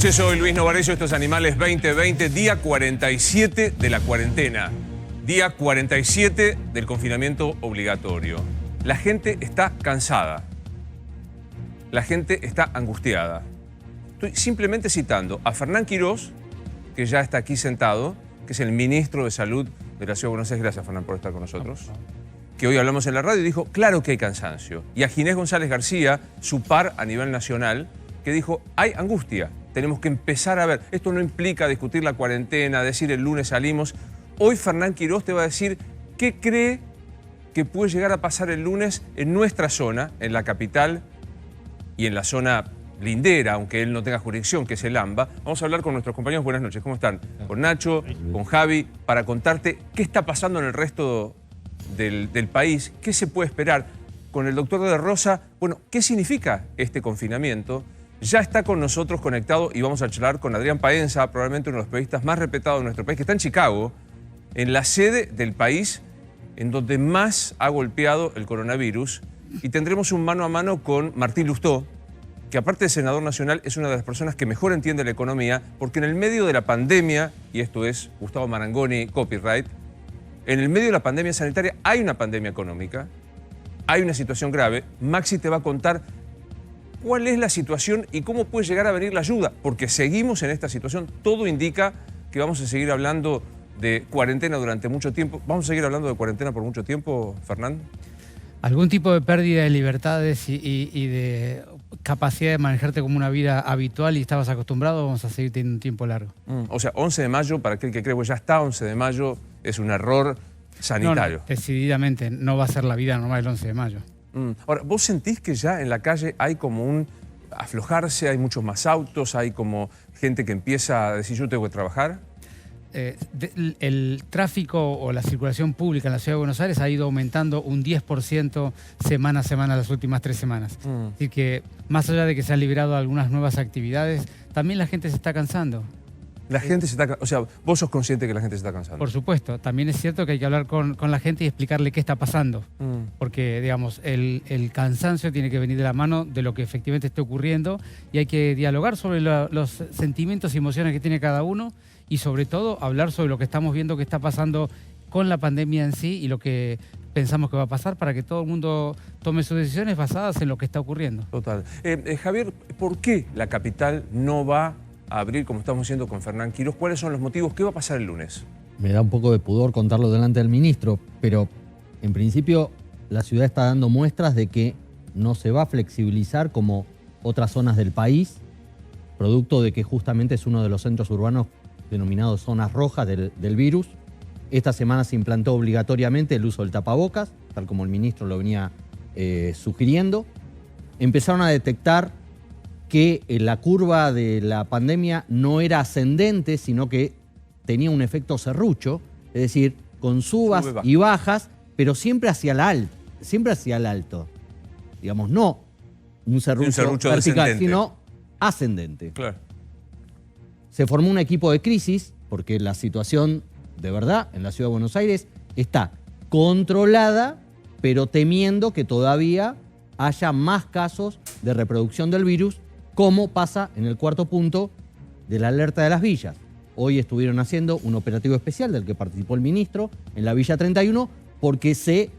noches, soy Luis Novarecio, esto es Animales 2020, día 47 de la cuarentena, día 47 del confinamiento obligatorio. La gente está cansada, la gente está angustiada. Estoy simplemente citando a Fernán Quirós, que ya está aquí sentado, que es el ministro de Salud de la Ciudad de Buenos Aires. Gracias, Fernán, por estar con nosotros. Que hoy hablamos en la radio y dijo, claro que hay cansancio. Y a Ginés González García, su par a nivel nacional, que dijo, hay angustia. Tenemos que empezar a ver. Esto no implica discutir la cuarentena, decir el lunes salimos. Hoy Fernán Quirós te va a decir qué cree que puede llegar a pasar el lunes en nuestra zona, en la capital y en la zona lindera, aunque él no tenga jurisdicción, que es el AMBA. Vamos a hablar con nuestros compañeros. Buenas noches, ¿cómo están? Con Nacho, con Javi, para contarte qué está pasando en el resto del país, qué se puede esperar. Con el doctor de Rosa, bueno, ¿qué significa este confinamiento? Ya está con nosotros conectado y vamos a charlar con Adrián Paenza, probablemente uno de los periodistas más respetados de nuestro país, que está en Chicago, en la sede del país en donde más ha golpeado el coronavirus. Y tendremos un mano a mano con Martín Lustó, que aparte de senador nacional es una de las personas que mejor entiende la economía, porque en el medio de la pandemia, y esto es Gustavo Marangoni, copyright, en el medio de la pandemia sanitaria hay una pandemia económica, hay una situación grave. Maxi te va a contar cuál es la situación y cómo puede llegar a venir la ayuda, porque seguimos en esta situación. Todo indica que vamos a seguir hablando de cuarentena durante mucho tiempo. ¿Vamos a seguir hablando de cuarentena por mucho tiempo, Fernán? Algún tipo de pérdida de libertades y de capacidad de manejarte como una vida habitual y estabas acostumbrado, vamos a seguir teniendo un tiempo largo. O sea, 11 de mayo, para aquel que cree que ya está 11 de mayo, es un error sanitario. No, decididamente no va a ser la vida normal el 11 de mayo. Ahora, ¿vos sentís que ya en la calle hay como un aflojarse, hay muchos más autos, hay como gente que empieza a decir yo tengo que trabajar? El tráfico o la circulación pública en la Ciudad de Buenos Aires ha ido aumentando un 10% semana a semana las últimas 3 semanas. Así que más allá de que se han liberado algunas nuevas actividades, también la gente se está cansando. La gente se está... O sea, vos sos consciente que la gente se está cansando. Por supuesto. También es cierto que hay que hablar con la gente y explicarle qué está pasando. Porque, digamos, el cansancio tiene que venir de la mano de lo que efectivamente esté ocurriendo y hay que dialogar sobre los sentimientos y emociones que tiene cada uno y, sobre todo, hablar sobre lo que estamos viendo que está pasando con la pandemia en sí y lo que pensamos que va a pasar para que todo el mundo tome sus decisiones basadas en lo que está ocurriendo. Total. Javier, ¿por qué la capital no va a abrir, como estamos haciendo con Fernán Quirós? ¿Cuáles son los motivos? ¿Qué va a pasar el lunes? Me da un poco de pudor contarlo delante del ministro, pero en principio la ciudad está dando muestras de que no se va a flexibilizar como otras zonas del país, producto de que justamente es uno de los centros urbanos denominados zonas rojas del virus. Esta semana se implantó obligatoriamente el uso del tapabocas, tal como el ministro lo venía sugiriendo. Empezaron a detectar que la curva de la pandemia no era ascendente, sino que tenía un efecto serrucho, es decir, con subas y bajas, pero siempre hacia el alto. Digamos, no un serrucho vertical, descendente, sino ascendente. Claro. Se formó un equipo de crisis, porque la situación, de verdad, en la Ciudad de Buenos Aires está controlada, pero temiendo que todavía haya más casos de reproducción del virus, como pasa en el cuarto punto de la alerta de las villas. Hoy estuvieron haciendo un operativo especial del que participó el ministro en la Villa 31 porque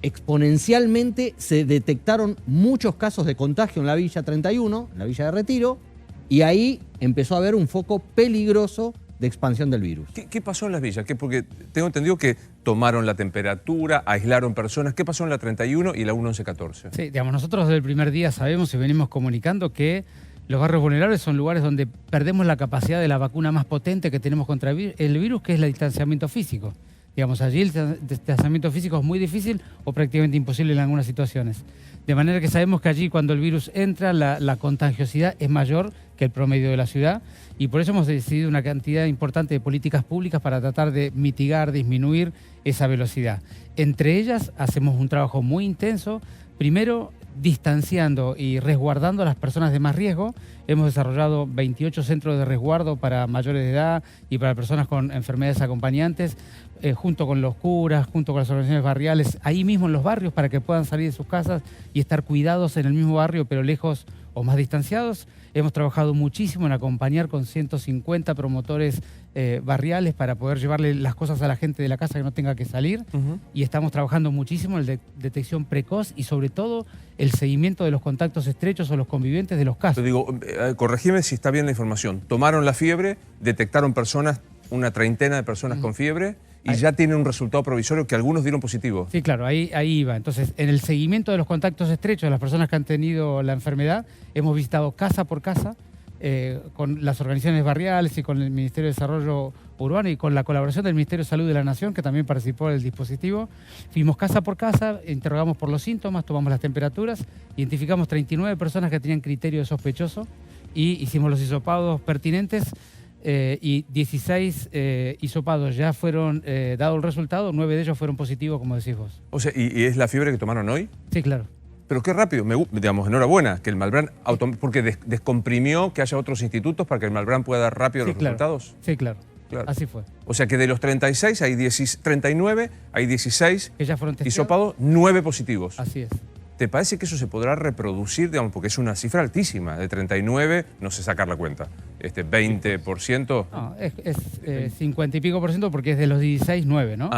exponencialmente se detectaron muchos casos de contagio en la Villa 31, en la Villa de Retiro, y ahí empezó a haber un foco peligroso de expansión del virus. ¿Qué pasó en las villas? Porque tengo entendido que tomaron la temperatura, aislaron personas. ¿Qué pasó en la 31 y la 1114? Sí, digamos, nosotros desde el primer día sabemos y venimos comunicando que los barrios vulnerables son lugares donde perdemos la capacidad de la vacuna más potente que tenemos contra el virus, que es el distanciamiento físico. Digamos, allí el distanciamiento físico es muy difícil o prácticamente imposible en algunas situaciones. De manera que sabemos que allí cuando el virus entra, la contagiosidad es mayor que el promedio de la ciudad y por eso hemos decidido una cantidad importante de políticas públicas para tratar de mitigar, disminuir esa velocidad. Entre ellas hacemos un trabajo muy intenso, primero distanciando y resguardando a las personas de más riesgo. Hemos desarrollado 28 centros de resguardo para mayores de edad y para personas con enfermedades acompañantes, junto con los curas, junto con las organizaciones barriales, ahí mismo en los barrios para que puedan salir de sus casas y estar cuidados en el mismo barrio, pero lejos o más distanciados. Hemos trabajado muchísimo en acompañar con 150 promotores barriales para poder llevarle las cosas a la gente de la casa que no tenga que salir. Y estamos trabajando muchísimo en detección precoz y sobre todo el seguimiento de los contactos estrechos o los convivientes de los casos. Te digo, corregime si está bien la información. Tomaron la fiebre, detectaron personas, una treintena de personas con fiebre y ya tienen un resultado provisorio que algunos dieron positivo. Sí, claro, ahí iba. Entonces, en el seguimiento de los contactos estrechos de las personas que han tenido la enfermedad, hemos visitado casa por casa con las organizaciones barriales y con el Ministerio de Desarrollo Urbano y con la colaboración del Ministerio de Salud de la Nación, que también participó del dispositivo. Fuimos casa por casa, interrogamos por los síntomas, tomamos las temperaturas, identificamos 39 personas que tenían criterio de sospechoso y hicimos los hisopados pertinentes. Y 16 hisopados ya fueron dado el resultado, 9 de ellos fueron positivos, como decís vos. O sea, ¿y es la fiebre que tomaron hoy? Sí, claro. Pero qué rápido, digamos, enhorabuena, que el Malbrán, porque descomprimió que haya otros institutos para que el Malbrán pueda dar rápido los resultados. Sí, claro. Así fue. O sea que de los 36 hay 39, hay 16 que ya fueron testeados. Hisopados, 9 positivos. Así es. ¿Te parece que eso se podrá reproducir, digamos, porque es una cifra altísima, de 39, no sé sacar la cuenta, 20%? No, es 50 y pico % porque es de los 16, 9, ¿no?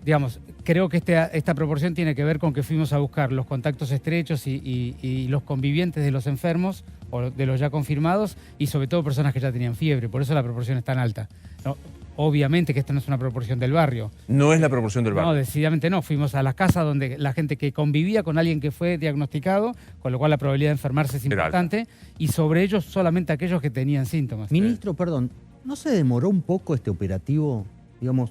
Digamos, creo que esta proporción tiene que ver con que fuimos a buscar los contactos estrechos y los convivientes de los enfermos o de los ya confirmados y sobre todo personas que ya tenían fiebre, por eso la proporción es tan alta. No, obviamente que esta no es una proporción del barrio. No es la proporción del barrio. No, decididamente no. Fuimos a las casas donde la gente que convivía con alguien que fue diagnosticado, con lo cual la probabilidad de enfermarse es importante, y sobre ellos solamente aquellos que tenían síntomas. Ministro, perdón, ¿no se demoró un poco este operativo? Digamos,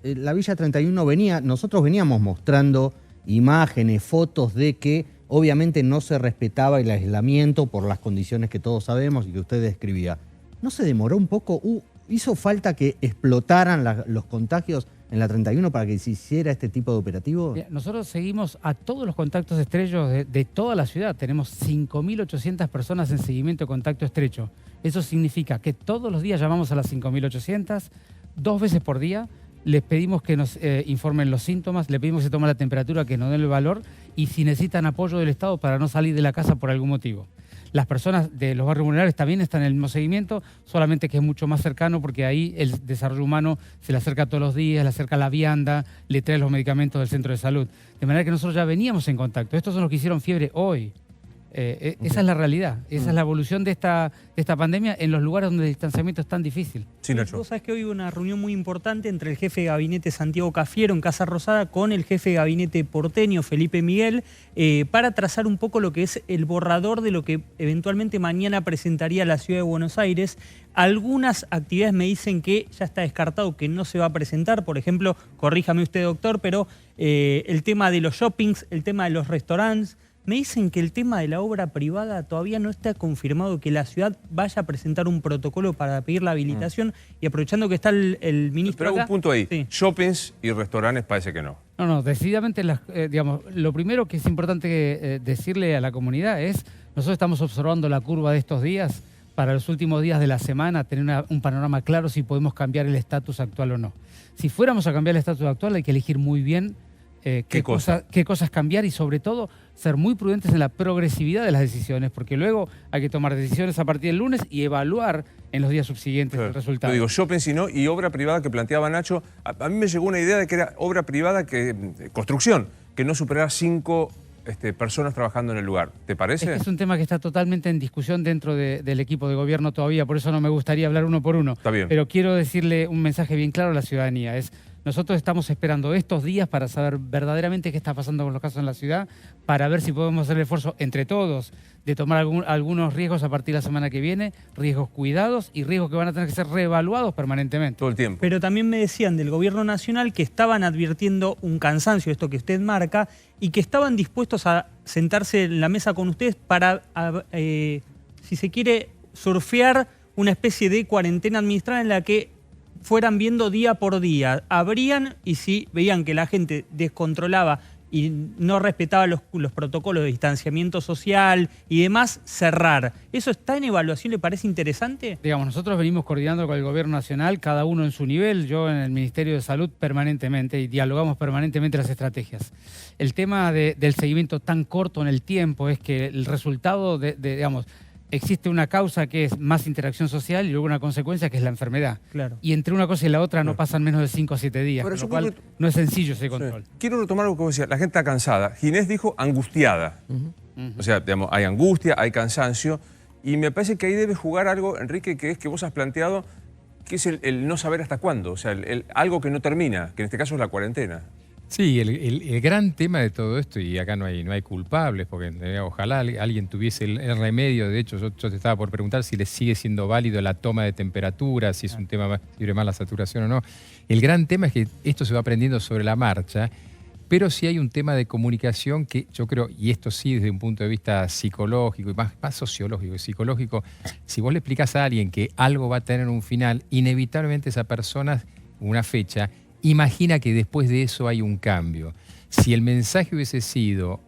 la Villa 31 nosotros veníamos mostrando imágenes, fotos de que obviamente no se respetaba el aislamiento por las condiciones que todos sabemos y que usted describía. ¿No se demoró un poco? ¿Hizo falta que explotaran los contagios en la 31 para que se hiciera este tipo de operativo? Nosotros seguimos a todos los contactos estrechos de toda la ciudad. Tenemos 5.800 personas en seguimiento de contacto estrecho. Eso significa que todos los días llamamos a las 5.800, 2 veces por día. Les pedimos que nos informen los síntomas, le pedimos que se tome la temperatura, que nos den el valor y si necesitan apoyo del Estado para no salir de la casa por algún motivo. Las personas de los barrios vulnerables también están en el mismo seguimiento, solamente que es mucho más cercano porque ahí el desarrollo humano se le acerca todos los días, le acerca la vianda, le trae los medicamentos del centro de salud. De manera que nosotros ya veníamos en contacto. Estos son los que hicieron fiebre hoy. Esa es la realidad, esa es la evolución de esta pandemia en los lugares donde el distanciamiento es tan difícil. Sí, Nacho. Vos sabés que hoy hubo una reunión muy importante entre el jefe de gabinete Santiago Cafiero en Casa Rosada con el jefe de gabinete porteño Felipe Miguel para trazar un poco lo que es el borrador de lo que eventualmente mañana presentaría la Ciudad de Buenos Aires. Algunas actividades me dicen que ya está descartado que no se va a presentar, por ejemplo, corríjame usted doctor, pero el tema de los shoppings, el tema de los restaurantes. Me dicen que el tema de la obra privada todavía no está confirmado, que la ciudad vaya a presentar un protocolo para pedir la habilitación y aprovechando que está el ministro Pero acá, un punto ahí, sí. Shoppings y restaurantes parece que no. No, decididamente, digamos, lo primero que es importante decirle a la comunidad es, nosotros estamos observando la curva de estos días, para los últimos días de la semana, tener un panorama claro si podemos cambiar el estatus actual o no. Si fuéramos a cambiar el estatus actual hay que elegir muy bien qué cosas cambiar y sobre todo ser muy prudentes en la progresividad de las decisiones, porque luego hay que tomar decisiones a partir del lunes y evaluar en los días subsiguientes el resultado. Yo digo, shopping si no, y obra privada que planteaba Nacho, a mí me llegó una idea de que era obra privada, construcción, que no superara 5 personas trabajando en el lugar. ¿Te parece? Es un tema que está totalmente en discusión dentro del equipo de gobierno todavía, por eso no me gustaría hablar uno por uno. Está bien. Pero quiero decirle un mensaje bien claro a la ciudadanía, nosotros estamos esperando estos días para saber verdaderamente qué está pasando con los casos en la ciudad, para ver si podemos hacer el esfuerzo entre todos de tomar algunos riesgos a partir de la semana que viene, riesgos cuidados y riesgos que van a tener que ser reevaluados permanentemente. Todo el tiempo. Pero también me decían del gobierno nacional que estaban advirtiendo un cansancio, esto que usted marca, y que estaban dispuestos a sentarse en la mesa con ustedes para, si se quiere, surfear una especie de cuarentena administrada en la que fueran viendo día por día, abrían y si veían que la gente descontrolaba y no respetaba los protocolos de distanciamiento social y demás, cerrar. ¿Eso está en evaluación? ¿Le parece interesante? Digamos, nosotros venimos coordinando con el Gobierno Nacional, cada uno en su nivel, yo en el Ministerio de Salud permanentemente, y dialogamos permanentemente las estrategias. El tema del seguimiento tan corto en el tiempo es que el resultado digamos, existe una causa que es más interacción social y luego una consecuencia que es la enfermedad. Claro. Y entre una cosa y la otra no pasan menos de 5 a 7 días, Pero con lo cual no es sencillo ese control. Sí. Quiero retomar algo que vos decías, la gente está cansada. Ginés dijo angustiada. O sea, digamos, hay angustia, hay cansancio, y me parece que ahí debe jugar algo, Enrique, que es que vos has planteado, que es el no saber hasta cuándo, o sea, algo que no termina, que en este caso es la cuarentena. Sí, el gran tema de todo esto, y acá no hay culpables, porque ojalá alguien tuviese el remedio. De hecho, yo te estaba por preguntar si le sigue siendo válido la toma de temperatura, si es un tema libre más la saturación o no. El gran tema es que esto se va aprendiendo sobre la marcha, pero sí hay un tema de comunicación que yo creo, y esto sí desde un punto de vista psicológico, y más sociológico y psicológico, si vos le explicás a alguien que algo va a tener un final, inevitablemente esa persona, una fecha, imagina que después de eso hay un cambio. Si el mensaje hubiese sido,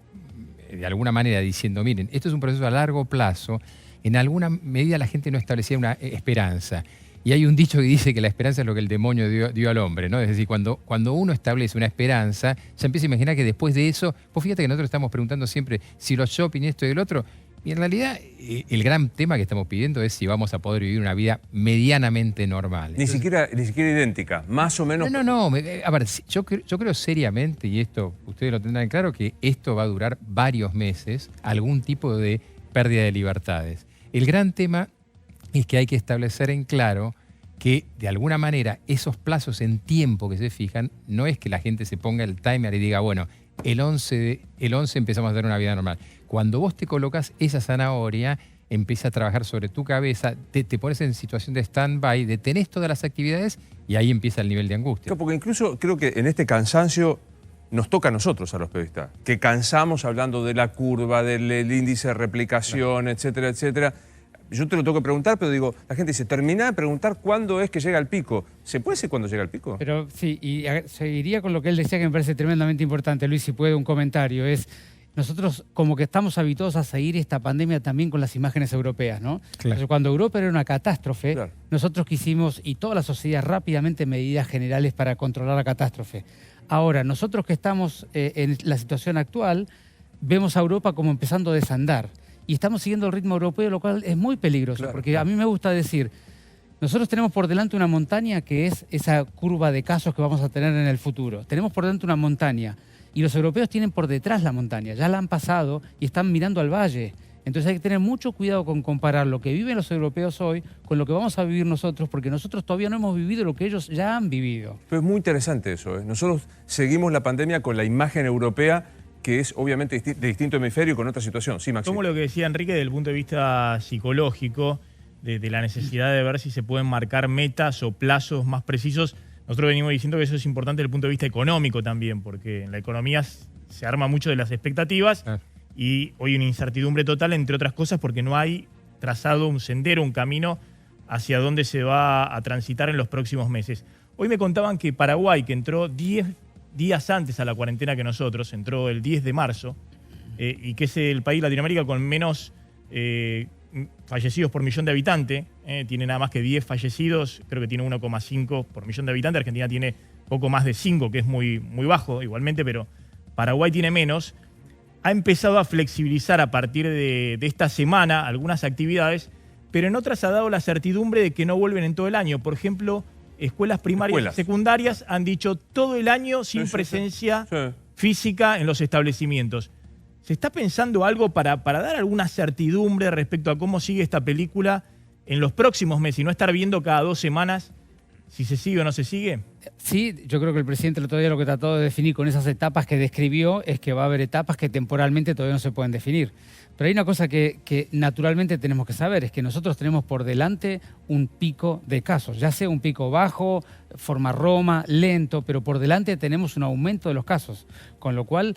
de alguna manera, diciendo, miren, esto es un proceso a largo plazo, en alguna medida la gente no establecía una esperanza. Y hay un dicho que dice que la esperanza es lo que el demonio dio al hombre, ¿no? Es decir, cuando uno establece una esperanza, ya empieza a imaginar que después de eso, pues fíjate que nosotros estamos preguntando siempre si los shopping, esto y el otro, y en realidad el gran tema que estamos pidiendo es si vamos a poder vivir una vida medianamente normal. Ni siquiera idéntica, más o menos. No. A ver, yo creo seriamente, y esto ustedes lo tendrán claro, que esto va a durar varios meses, algún tipo de pérdida de libertades. El gran tema es que hay que establecer en claro que, de alguna manera, esos plazos en tiempo que se fijan, no es que la gente se ponga el timer y diga, bueno, el 11 empezamos a tener una vida normal. Cuando vos te colocas esa zanahoria, empieza a trabajar sobre tu cabeza, te pones en situación de stand-by, detenés todas las actividades y ahí empieza el nivel de angustia. Claro, porque incluso creo que en este cansancio nos toca a nosotros, a los periodistas, que cansamos hablando de la curva, del índice de replicación, etcétera, etcétera. Yo te lo tengo que preguntar, pero digo, la gente dice, termina de preguntar cuándo es que llega el pico. ¿Se puede decir cuándo llega el pico? Pero sí, y seguiría con lo que él decía que me parece tremendamente importante, Luis, si puede un comentario, es nosotros como que estamos habituados a seguir esta pandemia también con las imágenes europeas, ¿no? Claro. Entonces, cuando Europa era una catástrofe, Claro. nosotros quisimos, y toda la sociedad, rápidamente medidas generales para controlar la catástrofe. Ahora, nosotros que estamos en la situación actual, vemos a Europa como empezando a desandar. Y estamos siguiendo el ritmo europeo, lo cual es muy peligroso, Claro, porque claro. a mí me gusta decir, nosotros tenemos por delante una montaña que es esa curva de casos que vamos a tener en el futuro. Tenemos por delante una montaña y los europeos tienen por detrás la montaña, ya la han pasado y están mirando al valle. Entonces hay que tener mucho cuidado con comparar lo que viven los europeos hoy con lo que vamos a vivir nosotros, porque nosotros todavía no hemos vivido lo que ellos ya han vivido. Pero es muy interesante eso, ¿eh? Nosotros seguimos la pandemia con la imagen europea, que es obviamente de distinto hemisferio con otra situación. Sí, Maxi. Como lo que decía Enrique desde el punto de vista psicológico, de la necesidad de ver si se pueden marcar metas o plazos más precisos. Nosotros venimos diciendo que eso es importante desde el punto de vista económico también, porque en la economía se arma mucho de las expectativas y hoy hay una incertidumbre total, entre otras cosas, porque no hay trazado un sendero, un camino hacia dónde se va a transitar en los próximos meses. Hoy me contaban que Paraguay, que entró 10 días antes a la cuarentena que nosotros, entró el 10 de marzo, y que es el país de Latinoamérica con menos fallecidos por millón de habitantes, tiene nada más que 10 fallecidos, creo que tiene 1,5 por millón de habitantes, Argentina tiene poco más de 5, que es muy bajo igualmente, pero Paraguay tiene menos, ha empezado a flexibilizar a partir de esta semana algunas actividades, pero en otras ha dado la certidumbre de que no vuelven en todo el año. Por ejemplo, escuelas primarias y secundarias han dicho todo el año sin presencia física en los establecimientos. ¿Se está pensando algo para dar alguna certidumbre respecto a cómo sigue esta película en los próximos meses y no estar viendo cada 2 semanas si se sigue o no se sigue? Sí, yo creo que el presidente el otro día lo que trató de definir con esas etapas que describió es que va a haber etapas que temporalmente todavía no se pueden definir. Pero hay una cosa que naturalmente tenemos que saber, es que nosotros tenemos por delante un pico de casos, ya sea un pico bajo, forma Roma, lento, pero por delante tenemos un aumento de los casos, con lo cual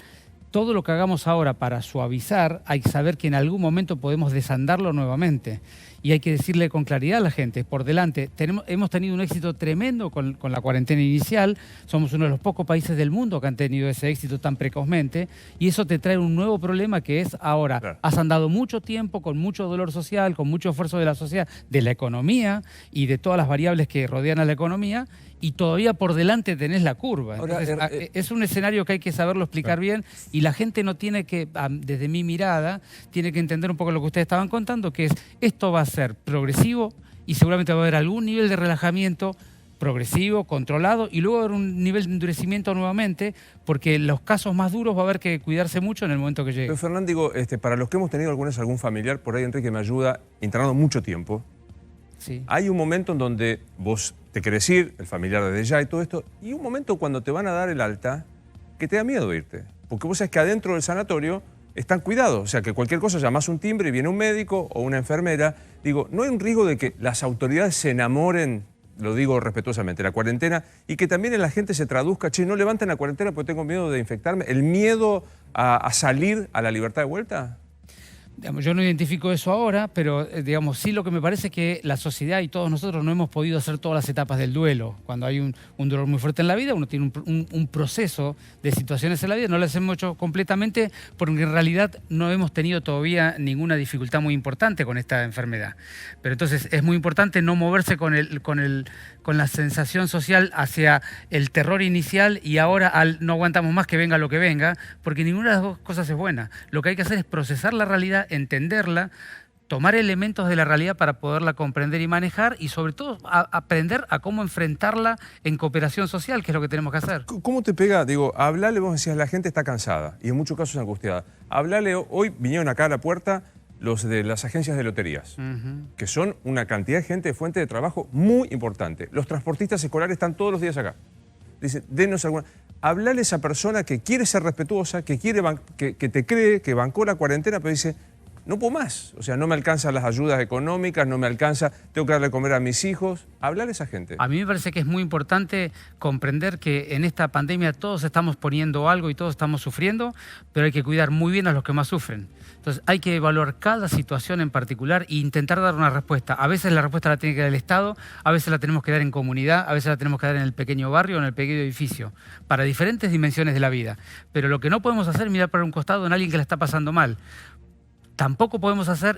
todo lo que hagamos ahora para suavizar, hay que saber que en algún momento podemos desandarlo nuevamente. y hay que decirle con claridad a la gente, por delante, hemos tenido un éxito tremendo con la cuarentena inicial, somos uno de los pocos países del mundo que han tenido ese éxito tan precozmente, y eso te trae un nuevo problema que es ahora, Claro. has andado mucho tiempo con mucho dolor social, con mucho esfuerzo de la sociedad, de la economía y de todas las variables que rodean a la economía, y todavía por delante tenés la curva. Ahora, Entonces, es un escenario que hay que saberlo explicar bien, y la gente no tiene que, desde mi mirada, tiene que entender un poco lo que ustedes estaban contando, que es, esto va a ser progresivo y seguramente va a haber algún nivel de relajamiento progresivo, controlado, y luego va a haber un nivel de endurecimiento nuevamente, porque los casos más duros va a haber que cuidarse mucho en el momento que llegue. Pero Fernán, digo, para los que hemos tenido algún familiar, por ahí Enrique me ayuda, internado mucho tiempo, Sí. hay un momento en donde vos te querés ir, el familiar desde ya y todo esto, y un momento cuando te van a dar el alta que te da miedo irte. Porque vos sabés que adentro del sanatorio están cuidados. O sea, que cualquier cosa llamás un timbre y viene un médico o una enfermera. Digo, ¿no hay un riesgo de que las autoridades se enamoren, lo digo respetuosamente, la cuarentena, y que también en la gente se traduzca, che, no levanten la cuarentena porque tengo miedo de infectarme? ¿El miedo a salir a la libertad de vuelta? Digamos, yo no identifico eso ahora, pero digamos, sí, lo que me parece es que la sociedad y todos nosotros no hemos podido hacer todas las etapas del duelo. Cuando hay un dolor muy fuerte en la vida, uno tiene un proceso de situaciones en la vida, no las hemos hecho completamente porque en realidad no hemos tenido todavía ninguna dificultad muy importante con esta enfermedad. Pero entonces es muy importante no moverse con la sensación social hacia el terror inicial y ahora no aguantamos más que venga lo que venga, porque ninguna de las dos cosas es buena. Lo que hay que hacer es procesar la realidad, entenderla, tomar elementos de la realidad para poderla comprender y manejar, y sobre todo aprender a cómo enfrentarla en cooperación social, que es lo que tenemos que hacer. ¿Cómo te pega? Digo, hablale, vos decías, la gente está cansada y en muchos casos angustiada. Hablale, hoy vinieron acá a la puerta los de las agencias de loterías, que son una cantidad de gente, de fuente de trabajo muy importante. Los transportistas escolares están todos los días acá. Dicen, denos alguna... Hablale a esa persona que quiere ser respetuosa, que te cree, que bancó la cuarentena, pero dice, no puedo más. O sea, no me alcanzan las ayudas económicas, no me alcanza, tengo que darle de comer a mis hijos. Hablale a esa gente. A mí me parece que es muy importante comprender que en esta pandemia todos estamos poniendo algo y todos estamos sufriendo, pero hay que cuidar muy bien a los que más sufren. Entonces hay que evaluar cada situación en particular e intentar dar una respuesta. A veces la respuesta la tiene que dar el Estado, a veces la tenemos que dar en comunidad, a veces la tenemos que dar en el pequeño barrio o en el pequeño edificio, para diferentes dimensiones de la vida. Pero lo que no podemos hacer es mirar para un costado en alguien que la está pasando mal. Tampoco podemos hacer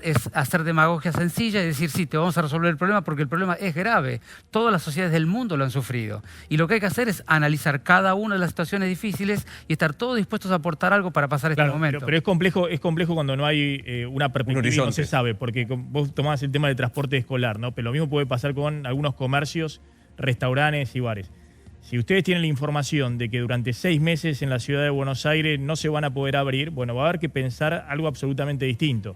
demagogia sencilla y decir, sí, te vamos a resolver el problema porque el problema es grave. Todas las sociedades del mundo lo han sufrido. Y lo que hay que hacer es analizar cada una de las situaciones difíciles y estar todos dispuestos a aportar algo para pasar este momento. Pero es complejo cuando no hay una perspectiva y no se sabe, porque vos tomás el tema del transporte escolar, ¿no? Pero lo mismo puede pasar con algunos comercios, restaurantes y bares. Si ustedes tienen la información de que durante 6 meses en la ciudad de Buenos Aires no se van a poder abrir, bueno, va a haber que pensar algo absolutamente distinto.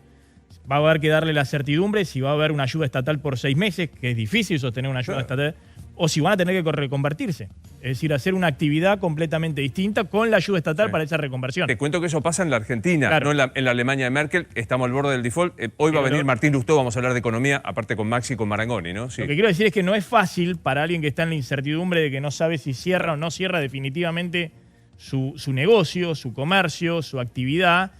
Va a haber que darle la certidumbre si va a haber una ayuda estatal por 6 meses, que es difícil sostener una ayuda estatal, o si van a tener que reconvertirse. Es decir, hacer una actividad completamente distinta con la ayuda estatal para esa reconversión. Te cuento que eso pasa en la Argentina, Claro. no en la Alemania de Merkel. Estamos al borde del default. Hoy va a venir Martín Lustó, vamos a hablar de economía, aparte con Maxi y con Marangoni, ¿no? Sí. Lo que quiero decir es que no es fácil para alguien que está en la incertidumbre de que no sabe si cierra o no cierra definitivamente su negocio, su comercio, su actividad,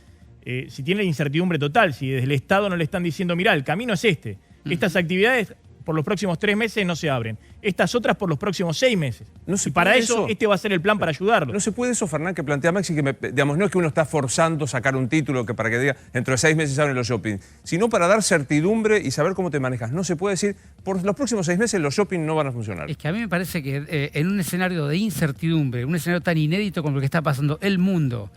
si tiene la incertidumbre total, si desde el Estado no le están diciendo, mirá, el camino es este. Estas actividades por los próximos 3 meses no se abren. Estas otras por los próximos 6 meses. No se y para puede eso, este va a ser el plan para ayudarlo. No se puede eso, Fernán, que plantea Maxi, que digamos, no es que uno está forzando sacar un título que para que diga dentro de 6 meses abren los shopping, sino para dar certidumbre y saber cómo te manejas. No se puede decir, por los próximos 6 meses los shopping no van a funcionar. Es que a mí me parece que en un escenario de incertidumbre, un escenario tan inédito como lo que está pasando el mundo,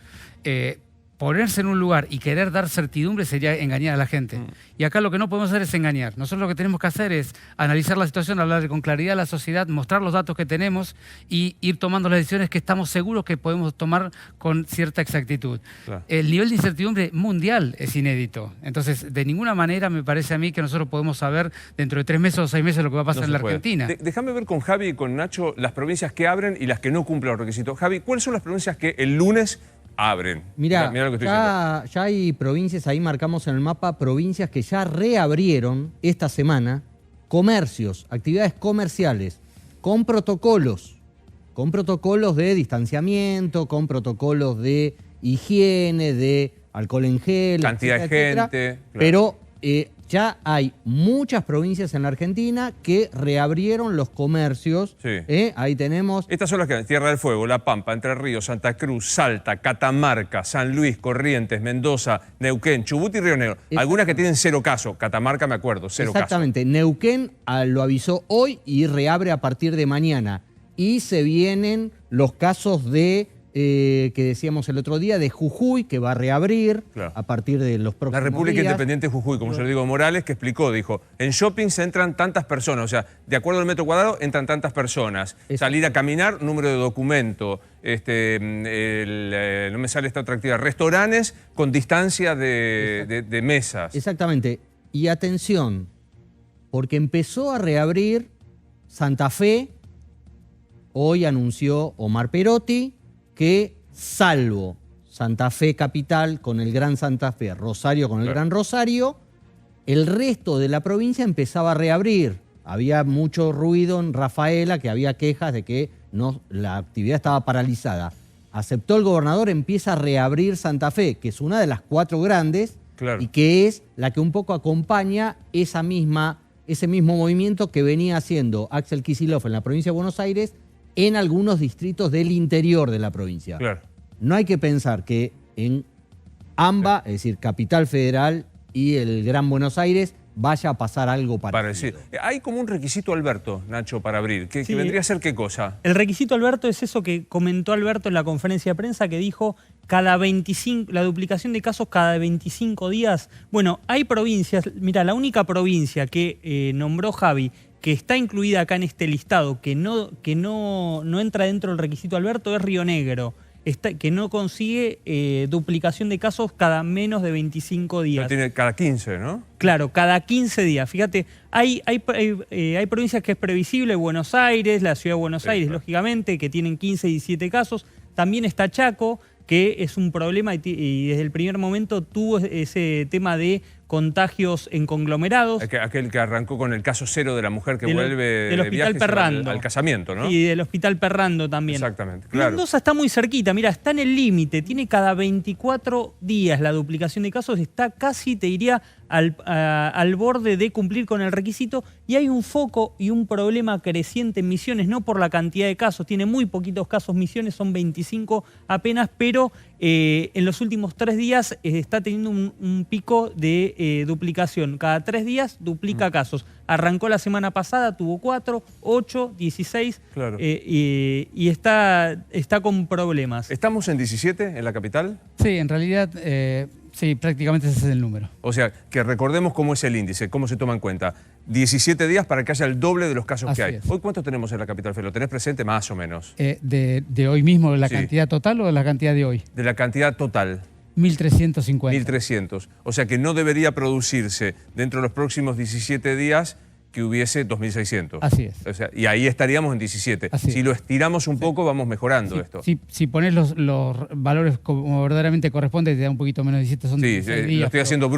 ponerse en un lugar y querer dar certidumbre sería engañar a la gente. Y acá lo que no podemos hacer es engañar. Nosotros lo que tenemos que hacer es analizar la situación, hablar con claridad a la sociedad, mostrar los datos que tenemos y ir tomando las decisiones que estamos seguros que podemos tomar con cierta exactitud. Claro. El nivel de incertidumbre mundial es inédito. Entonces, de ninguna manera me parece a mí que nosotros podemos saber dentro de 3 meses o 6 meses lo que va a pasar No en la se puede. Argentina. Déjame ver con Javi y con Nacho las provincias que abren y las que no cumplen los requisitos. Javi, ¿cuáles son las provincias que el lunes abren? Mirá, Mirá lo que estoy diciendo. ya hay provincias, ahí marcamos en el mapa, provincias que ya reabrieron esta semana comercios, actividades comerciales, con protocolos de distanciamiento, con protocolos de higiene, de alcohol en gel, Cantidad de etcétera, gente, claro. pero ya hay muchas provincias en la Argentina que reabrieron los comercios. Sí. Ahí tenemos... Estas son las que Tierra del Fuego, La Pampa, Entre Ríos, Santa Cruz, Salta, Catamarca, San Luis, Corrientes, Mendoza, Neuquén, Chubut y Río Negro. Algunas que tienen 0 casos. Catamarca, me acuerdo, 0 casos. Exactamente. Neuquén lo avisó hoy y reabre a partir de mañana. Y se vienen los casos de... que decíamos el otro día, de Jujuy, que va a reabrir a partir de los próximos La República días. Independiente de Jujuy, como yo le digo, Morales, que explicó, dijo, en shoppings entran tantas personas, o sea, de acuerdo al metro cuadrado entran tantas personas. Salir a caminar, número de documento, no me sale esta otra actividad, restaurantes con distancia de mesas. Exactamente. Y atención, porque empezó a reabrir Santa Fe, hoy anunció Omar Perotti, que salvo Santa Fe capital con el Gran Santa Fe, Rosario con el Gran Rosario, el resto de la provincia empezaba a reabrir. Había mucho ruido en Rafaela, que había quejas de que la actividad estaba paralizada. Aceptó el gobernador, empieza a reabrir Santa Fe, que es una de las 4 grandes y que es la que un poco acompaña ese mismo movimiento que venía haciendo Axel Kicillof en la provincia de Buenos Aires en algunos distritos del interior de la provincia. No hay que pensar que en AMBA, es decir, Capital Federal y el Gran Buenos Aires, vaya a pasar algo parecido. Hay como un requisito, Alberto, Nacho, para abrir. ¿Que vendría a ser qué cosa? El requisito, Alberto, es eso que comentó Alberto en la conferencia de prensa, que dijo la duplicación de casos cada 25 días. Bueno, hay provincias, mira, la única provincia que nombró Javi, que está incluida acá en este listado, que no entra dentro del requisito, Alberto, es Río Negro, que no consigue duplicación de casos cada menos de 25 días. Pero tiene cada 15, ¿no? Claro, cada 15 días. Fíjate, hay provincias que es previsible, Buenos Aires, la ciudad de Buenos Aires, lógicamente, que tienen 15 y 17 casos. También está Chaco, que es un problema y desde el primer momento tuvo ese tema de contagios en conglomerados. Aquel que arrancó con el caso 0 de la mujer que vuelve del Hospital Perrando. Al casamiento, ¿no? Y del Hospital Perrando también. Exactamente, claro. Mendoza está muy cerquita, mira, está en el límite, tiene cada 24 días la duplicación de casos, está casi, te diría, al borde de cumplir con el requisito, y hay un foco y un problema creciente en Misiones, no por la cantidad de casos, tiene muy poquitos casos Misiones, son 25 apenas, pero en los últimos 3 días está teniendo un pico de duplicación. Cada 3 días duplica casos. Arrancó la semana pasada, tuvo 4, 8, 16 y está con problemas. ¿Estamos en 17 en la capital? Sí, en realidad, sí, prácticamente ese es el número. O sea, que recordemos cómo es el índice, cómo se toma en cuenta. 17 días para que haya el doble de los casos que hay. ¿Hoy cuántos tenemos en la capital, Fede? ¿Lo tenés presente más o menos? ¿De hoy mismo, de la cantidad total o de la cantidad de hoy? De la cantidad total. 1.350. 1.300. O sea que no debería producirse dentro de los próximos 17 días que hubiese 2.600. Así es. O sea, y ahí estaríamos en 17. Si lo estiramos un poco, vamos mejorando esto. Si pones los valores como verdaderamente corresponde, te da un poquito menos de 17, son 16 días. Lo estoy haciendo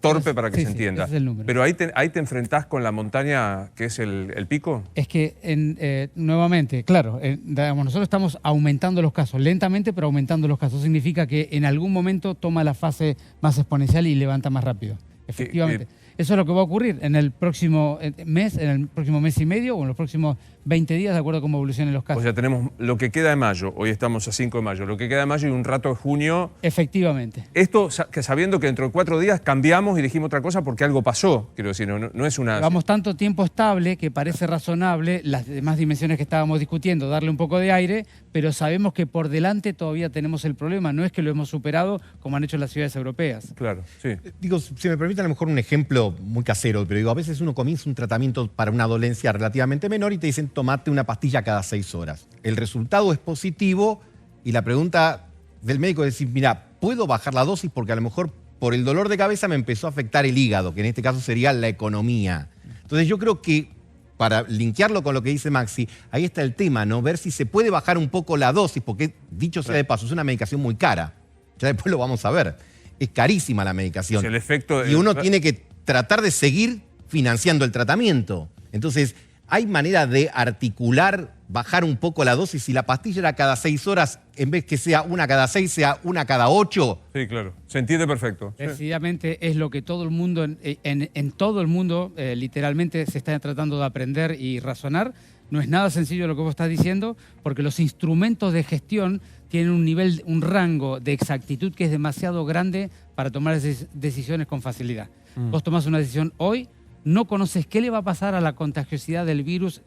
torpe para que se entienda. Ese es el número. Pero ahí te enfrentás con la montaña que es el pico. Es que, nuevamente, claro, nosotros estamos aumentando los casos, lentamente, pero aumentando los casos. Significa que en algún momento toma la fase más exponencial y levanta más rápido. Efectivamente. Eso es lo que va a ocurrir en el próximo mes, en el próximo mes y medio o en los próximos 20 días, de acuerdo a cómo evolucionen los casos. O sea, tenemos lo que queda de mayo, hoy estamos a 5 de mayo, lo que queda de mayo y un rato de junio. Efectivamente. Esto sabiendo que dentro de 4 días cambiamos y dijimos otra cosa porque algo pasó, quiero decir, no es una... Llevamos tanto tiempo estable que parece razonable las demás dimensiones que estábamos discutiendo, darle un poco de aire, pero sabemos que por delante todavía tenemos el problema, no es que lo hemos superado como han hecho las ciudades europeas. Claro, sí. Digo, si me permite a lo mejor un ejemplo muy casero, pero digo, a veces uno comienza un tratamiento para una dolencia relativamente menor y te dicen tomate una pastilla cada 6 horas. El resultado es positivo y la pregunta del médico es decir, mira, ¿puedo bajar la dosis? Porque a lo mejor por el dolor de cabeza me empezó a afectar el hígado, que en este caso sería la economía. Entonces yo creo que para linkearlo con lo que dice Maxi, ahí está el tema, ¿no? Ver si se puede bajar un poco la dosis, porque dicho sea de paso, es una medicación muy cara. Ya después lo vamos a ver. Es carísima la medicación. El efecto y uno tiene que tratar de seguir financiando el tratamiento. Entonces, ¿hay manera de articular bajar un poco la dosis. Si la pastilla era cada 6 horas, en vez que sea una cada 6, sea una cada 8. Sí, claro. Se entiende perfecto. Sí. Decididamente es lo que todo el mundo, en todo el mundo, literalmente se está tratando de aprender y razonar. No es nada sencillo lo que vos estás diciendo, porque los instrumentos de gestión tienen un nivel, un rango de exactitud que es demasiado grande para tomar decisiones con facilidad. Vos tomás una decisión hoy, no conoces qué le va a pasar a la contagiosidad del virus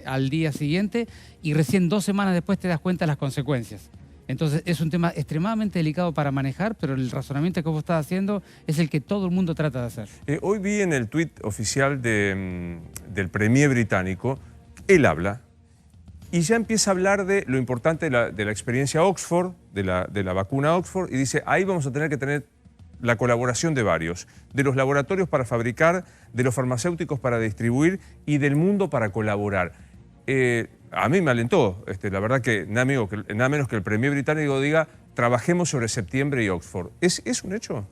al día siguiente y recién 2 semanas después te das cuenta de las consecuencias. Entonces es un tema extremadamente delicado para manejar, pero el razonamiento que vos estás haciendo es el que todo el mundo trata de hacer. Hoy vi en el tuit oficial del premier británico, él habla y ya empieza a hablar de lo importante de la experiencia Oxford, de la vacuna Oxford, y dice, ahí vamos a tener que tener la colaboración de varios, de los laboratorios para fabricar, de los farmacéuticos para distribuir y del mundo para colaborar. A mí me alentó, la verdad que nada menos que el premier británico diga, trabajemos sobre septiembre y Oxford. ¿Es un hecho?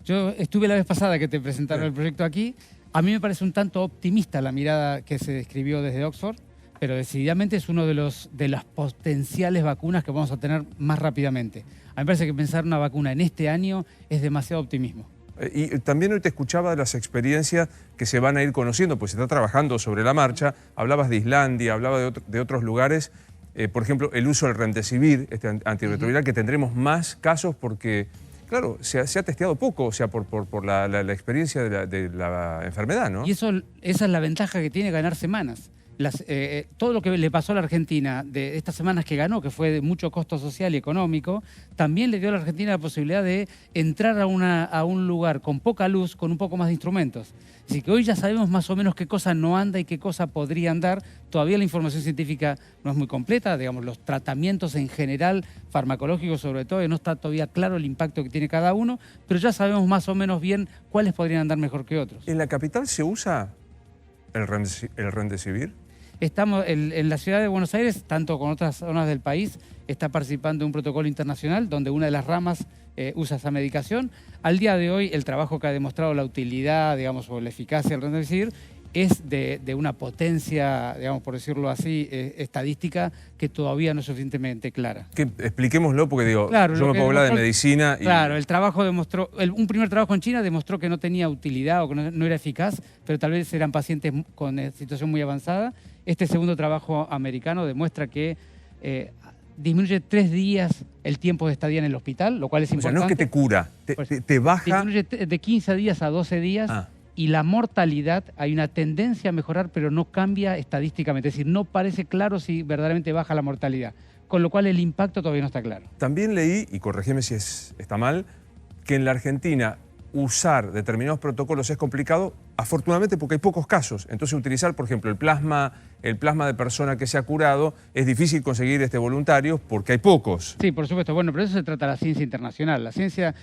Yo estuve la vez pasada que te presentaron el proyecto aquí. A mí me parece un tanto optimista la mirada que se describió desde Oxford, pero decididamente es uno de las potenciales vacunas que vamos a tener más rápidamente. A mí me parece que pensar una vacuna en este año es demasiado optimismo. Y también hoy te escuchaba de las experiencias que se van a ir conociendo, pues se está trabajando sobre la marcha. Hablabas de Islandia, hablaba de otros lugares. Por ejemplo, el uso del remdesivir, este antirretroviral, que tendremos más casos porque, claro, se ha testeado poco, o sea, por la experiencia de la enfermedad, ¿no? Y esa es la ventaja que tiene ganar semanas. Todo lo que le pasó a la Argentina de estas semanas que ganó, que fue de mucho costo social y económico, también le dio a la Argentina la posibilidad de entrar a un lugar con poca luz, con un poco más de instrumentos. Así que hoy ya sabemos más o menos qué cosa no anda y qué cosa podría andar. Todavía la información científica no es muy completa, digamos, los tratamientos en general, farmacológicos sobre todo, y no está todavía claro el impacto que tiene cada uno, pero ya sabemos más o menos bien cuáles podrían andar mejor que otros. ¿En la capital se usa el remdesivir? Estamos en la ciudad de Buenos Aires, tanto con otras zonas del país, está participando en un protocolo internacional donde una de las ramas usa esa medicación. Al día de hoy, el trabajo que ha demostrado la utilidad, digamos, o la eficacia del remdesivir es de una potencia, digamos, por decirlo así, estadística que todavía no es suficientemente clara. Expliquémoslo porque digo, claro, yo me puedo hablar de medicina. Claro, el trabajo demostró, un primer trabajo en China demostró que no tenía utilidad o que no era eficaz, pero tal vez eran pacientes con situación muy avanzada. Este segundo trabajo americano demuestra que disminuye 3 días el tiempo de estadía en el hospital, lo cual es importante. O sea, no es que te cura, te baja. Disminuye de 15 días a 12 días. Y la mortalidad, hay una tendencia a mejorar, pero no cambia estadísticamente. Es decir, no parece claro si verdaderamente baja la mortalidad. Con lo cual el impacto todavía no está claro. También leí, y corregime si está mal, que en la Argentina usar determinados protocolos es complicado, afortunadamente porque hay pocos casos. Entonces utilizar, por ejemplo, el plasma de persona que se ha curado, es difícil conseguir voluntarios porque hay pocos. Sí, por supuesto. Bueno, pero eso se trata de la ciencia internacional. La ciencia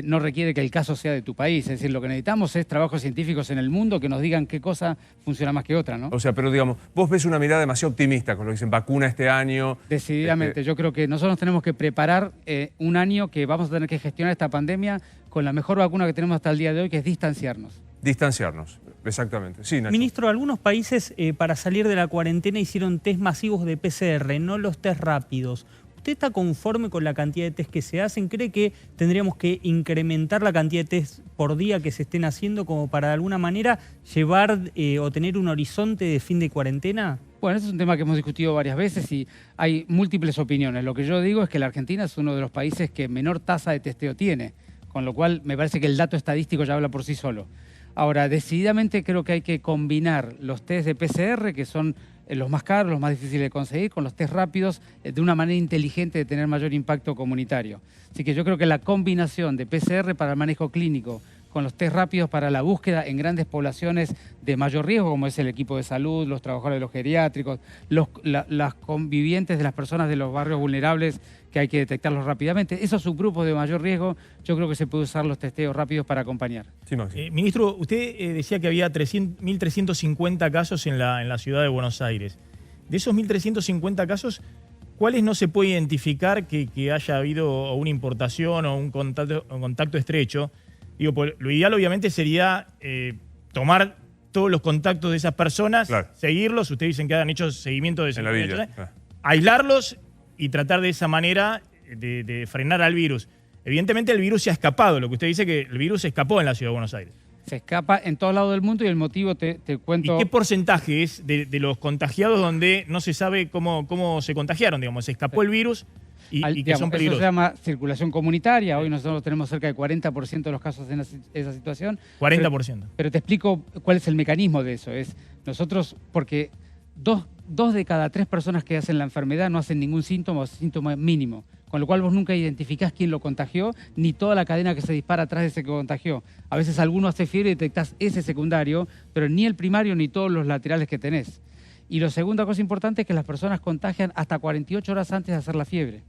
no requiere que el caso sea de tu país. Es decir, lo que necesitamos es trabajos científicos en el mundo que nos digan qué cosa funciona más que otra, ¿no? O sea, pero digamos, vos ves una mirada demasiado optimista con lo que dicen vacuna este año. Decididamente. Yo creo que nosotros tenemos que preparar un año que vamos a tener que gestionar esta pandemia con la mejor vacuna que tenemos hasta el día de hoy, que es distanciarnos. Distanciarnos, exactamente. Sí, Nacho. Ministro, algunos países para salir de la cuarentena hicieron test masivos de PCR, no los test rápidos. ¿Usted está conforme con la cantidad de test que se hacen? ¿Cree que tendríamos que incrementar la cantidad de test por día que se estén haciendo como para de alguna manera llevar o tener un horizonte de fin de cuarentena? Bueno, ese es un tema que hemos discutido varias veces y hay múltiples opiniones. Lo que yo digo es que la Argentina es uno de los países que menor tasa de testeo tiene, con lo cual me parece que el dato estadístico ya habla por sí solo. Ahora, decididamente creo que hay que combinar los test de PCR, que son los más caros, los más difíciles de conseguir, con los test rápidos, de una manera inteligente de tener mayor impacto comunitario. Así que yo creo que la combinación de PCR para el manejo clínico con los test rápidos para la búsqueda en grandes poblaciones de mayor riesgo, como es el equipo de salud, los trabajadores de los geriátricos, las convivientes de las personas de los barrios vulnerables, que hay que detectarlos rápidamente. Esos subgrupos de mayor riesgo, yo creo que se puede usar los testeos rápidos para acompañar. Sí, Maxi. Ministro, usted decía que había 1.350 casos en la ciudad de Buenos Aires. De esos 1.350 casos, ¿cuáles no se puede identificar que haya habido una importación o un contacto estrecho? Digo, pues, lo ideal obviamente sería tomar todos los contactos de esas personas, Claro. seguirlos, ustedes dicen que han hecho seguimiento de En la villa, seguimiento, claro. aislarlos y tratar de esa manera de frenar al virus. Evidentemente el virus se ha escapado, lo que usted dice que el virus se escapó en la Ciudad de Buenos Aires. Se escapa en todos lados del mundo y el motivo te cuento. ¿Y qué porcentaje es de los contagiados donde no se sabe cómo se contagiaron, digamos? Se escapó el virus y que Digamos, son eso peligrosos. se llama circulación comunitaria. Hoy nosotros tenemos cerca de 40% de los casos en esa situación. 40%. Pero te explico cuál es el mecanismo de eso. Es nosotros, porque dos de cada 3 personas que hacen la enfermedad no hacen ningún síntoma o síntoma mínimo. Con lo cual vos nunca identificás quién lo contagió, ni toda la cadena que se dispara atrás de ese que contagió. A veces alguno hace fiebre y detectás ese secundario, pero ni el primario ni todos los laterales que tenés. Y la segunda cosa importante es que las personas contagian hasta 48 horas antes de hacer la fiebre.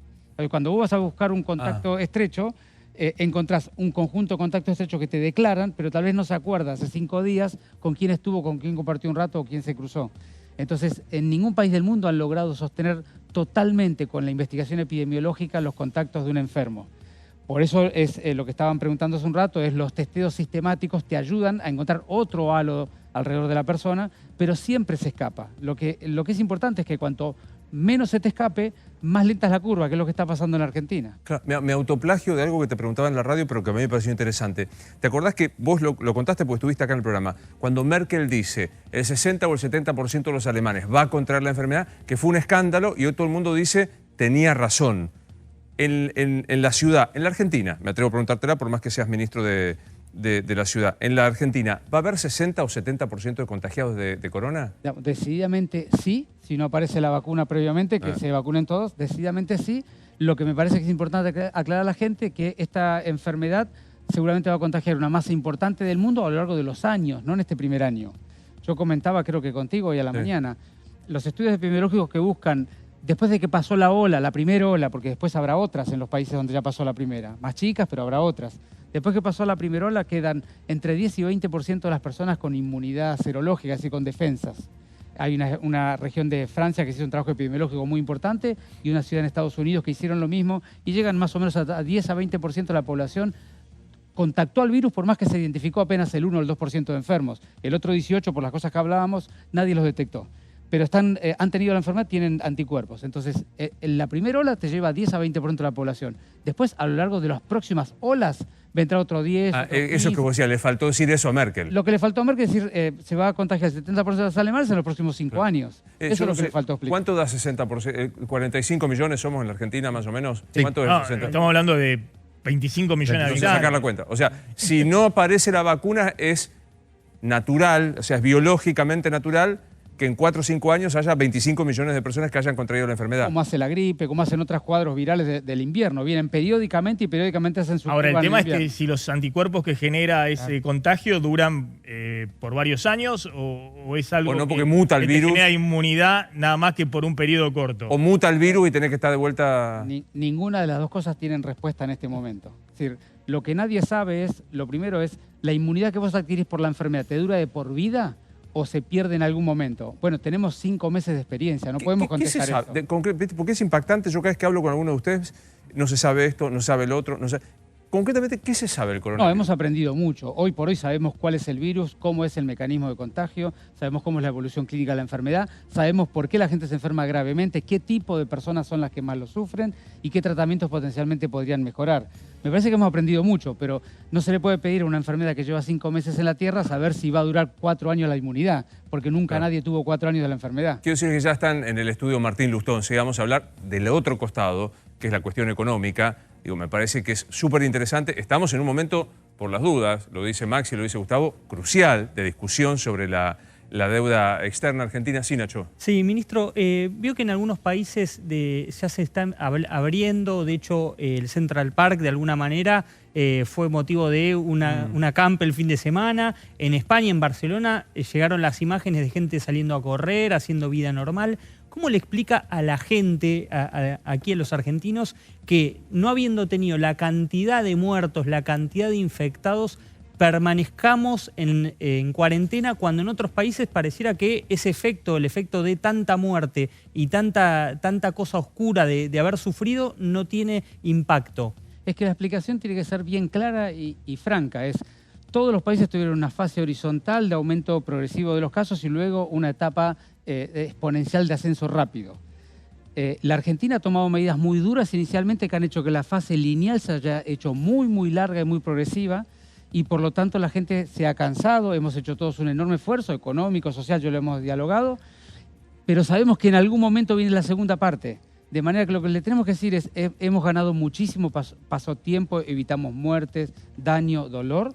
Cuando vos vas a buscar un contacto estrecho, encontrás un conjunto de contactos estrechos que te declaran, pero tal vez no se acuerda hace 5 días con quién estuvo, con quién compartió un rato o quién se cruzó. Entonces, en ningún país del mundo han logrado sostener totalmente con la investigación epidemiológica los contactos de un enfermo. Por eso es lo que estaban preguntando hace un rato, es los testeos sistemáticos te ayudan a encontrar otro halo alrededor de la persona, pero siempre se escapa. Lo que es importante es que cuanto menos se te escape, más lenta es la curva, que es lo que está pasando en Argentina. Claro, me autoplagio de algo que te preguntaba en la radio, pero que a mí me pareció interesante. ¿Te acordás que vos lo contaste porque estuviste acá en el programa? Cuando Merkel dice el 60 o el 70% de los alemanes va a contraer la enfermedad, que fue un escándalo y hoy todo el mundo dice tenía razón. En la ciudad, en la Argentina, me atrevo a preguntártela por más que seas ministro de la ciudad, en la Argentina, ¿va a haber 60 o 70% de contagiados de corona? Decididamente sí, si no aparece la vacuna previamente, que se vacunen todos, decididamente sí. Lo que me parece que es importante aclarar a la gente que esta enfermedad seguramente va a contagiar una masa importante del mundo a lo largo de los años, no en este primer año. Yo comentaba, creo que contigo hoy a la mañana, los estudios epidemiológicos que buscan, después de que pasó la ola, la primera ola, porque después habrá otras en los países donde ya pasó la primera, más chicas, pero habrá otras. Después que pasó la primera ola, quedan entre 10 y 20% de las personas con inmunidad serológica, es decir, con defensas. Hay una región de Francia que hizo un trabajo epidemiológico muy importante y una ciudad en Estados Unidos que hicieron lo mismo y llegan más o menos a 10 a 20% de la población contactó al virus por más que se identificó apenas el 1 o el 2% de enfermos. El otro 18, por las cosas que hablábamos, nadie los detectó. Pero han tenido la enfermedad, tienen anticuerpos. Entonces, en la primera ola te lleva 10 a 20% de la población. Después, a lo largo de las próximas olas, va a entrar otro 10. Otro 15. Eso es que vos decías, le faltó decir eso a Merkel. Lo que le faltó a Merkel es decir, se va a contagiar el 70% de los alemanes en los próximos 5 años. Eso es lo que le faltó explicar. ¿Cuánto da 60%? 45 millones somos en la Argentina, más o menos. Sí. ¿Cuánto es 60? Estamos hablando de 25 millones de Entonces, habitantes. sacar la cuenta. O sea, si no aparece la vacuna, es natural, o sea, es biológicamente natural que en 4 o 5 años haya 25 millones de personas que hayan contraído la enfermedad. Como hace la gripe, como hacen otros cuadros virales del invierno. Vienen periódicamente y periódicamente hacen su Ahora, el curva en tema es invierno. que si los anticuerpos que genera ese contagio duran por varios años o es algo O no, porque que, muta el que te virus. genera inmunidad nada más que por un periodo corto. O muta el virus y tenés que estar de vuelta... Ninguna de las dos cosas tienen respuesta en este momento. Es decir, lo que nadie sabe es, lo primero es, la inmunidad que vos adquirís por la enfermedad, ¿te dura de por vida o se pierde en algún momento? Bueno, tenemos 5 meses de experiencia, no podemos ¿Qué se contestar sabe? eso. Porque es impactante, yo cada vez que hablo con alguno de ustedes, no se sabe esto, no se sabe el otro, no se... Concretamente, ¿qué se sabe del coronavirus? No, hemos aprendido mucho. Hoy por hoy sabemos cuál es el virus, cómo es el mecanismo de contagio, sabemos cómo es la evolución clínica de la enfermedad, sabemos por qué la gente se enferma gravemente, qué tipo de personas son las que más lo sufren y qué tratamientos potencialmente podrían mejorar. Me parece que hemos aprendido mucho, pero no se le puede pedir a una enfermedad que lleva 5 meses en la Tierra saber si va a durar 4 años la inmunidad, porque nunca nadie tuvo 4 años de la enfermedad. Quiero decir que ya están en el estudio Martín Lustón, si vamos a hablar del otro costado, que es la cuestión económica. Digo, me parece que es súper interesante. Estamos en un momento, por las dudas, lo dice Maxi, lo dice Gustavo, crucial de discusión sobre la deuda externa argentina. Sí, Nacho. Sí, ministro, vio que en algunos países ya se están abriendo, de hecho el Central Park de alguna manera fue motivo de una camp el fin de semana. En España, en Barcelona, llegaron las imágenes de gente saliendo a correr, haciendo vida normal. ¿Cómo le explica a la gente, aquí a los argentinos, que no habiendo tenido la cantidad de muertos, la cantidad de infectados, permanezcamos en cuarentena cuando en otros países pareciera que ese efecto, el efecto de tanta muerte y tanta cosa oscura de haber sufrido no tiene impacto? Es que la explicación tiene que ser bien clara y franca. todos los países tuvieron una fase horizontal de aumento progresivo de los casos y luego una etapa exponencial de ascenso rápido. La Argentina ha tomado medidas muy duras inicialmente que han hecho que la fase lineal se haya hecho muy larga y muy progresiva y por lo tanto la gente se ha cansado, hemos hecho todos un enorme esfuerzo económico, social, yo lo hemos dialogado, pero sabemos que en algún momento viene la segunda parte. De manera que lo que le tenemos que decir es, hemos ganado muchísimo, pasó tiempo, evitamos muertes, daño, dolor,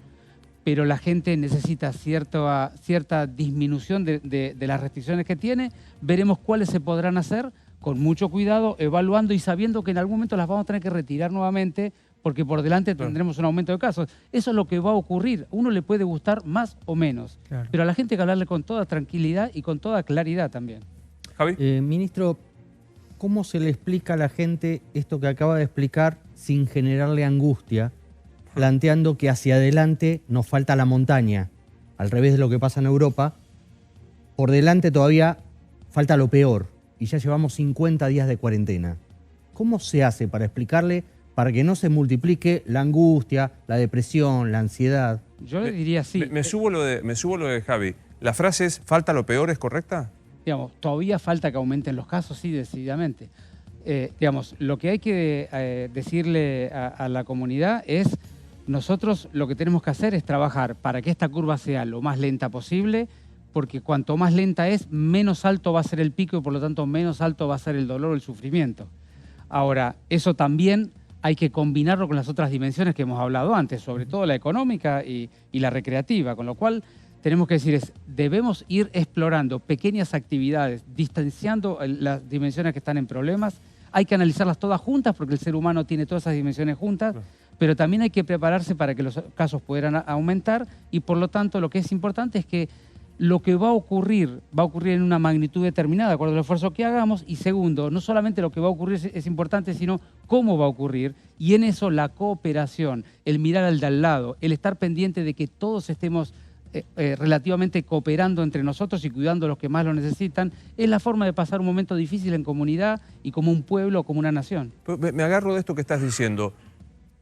pero la gente necesita cierta disminución de las restricciones que tiene. Veremos cuáles se podrán hacer con mucho cuidado, evaluando y sabiendo que en algún momento las vamos a tener que retirar nuevamente porque por delante tendremos un aumento de casos. Eso es lo que va a ocurrir. Uno le puede gustar más o menos, Claro. pero a la gente hay que hablarle con toda tranquilidad y con toda claridad también. Javi. Ministro, ¿cómo se le explica a la gente esto que acaba de explicar sin generarle angustia, planteando que hacia adelante nos falta la montaña, al revés de lo que pasa en Europa? Por delante todavía falta lo peor y ya llevamos 50 días de cuarentena. ¿Cómo se hace para explicarle, para que no se multiplique la angustia, la depresión, la ansiedad? Yo le diría así. Me subo lo de Javi. La frase es, ¿falta lo peor? ¿Es correcta? Digamos, todavía falta que aumenten los casos, sí, decididamente. Digamos, lo que hay que decirle a la comunidad es, nosotros lo que tenemos que hacer es trabajar para que esta curva sea lo más lenta posible, porque cuanto más lenta es, menos alto va a ser el pico y por lo tanto menos alto va a ser el dolor o el sufrimiento. Ahora, eso también hay que combinarlo con las otras dimensiones que hemos hablado antes, sobre todo la económica y la recreativa, con lo cual tenemos que decir debemos ir explorando pequeñas actividades, distanciando las dimensiones que están en problemas. Hay que analizarlas todas juntas porque el ser humano tiene todas esas dimensiones juntas, pero también hay que prepararse para que los casos puedan aumentar y por lo tanto lo que es importante es que lo que va a ocurrir en una magnitud determinada de acuerdo al esfuerzo que hagamos y segundo, no solamente lo que va a ocurrir es importante, sino cómo va a ocurrir y en eso la cooperación, el mirar al de al lado, el estar pendiente de que todos estemos relativamente cooperando entre nosotros y cuidando a los que más lo necesitan, es la forma de pasar un momento difícil en comunidad y como un pueblo o como una nación. Me agarro de esto que estás diciendo.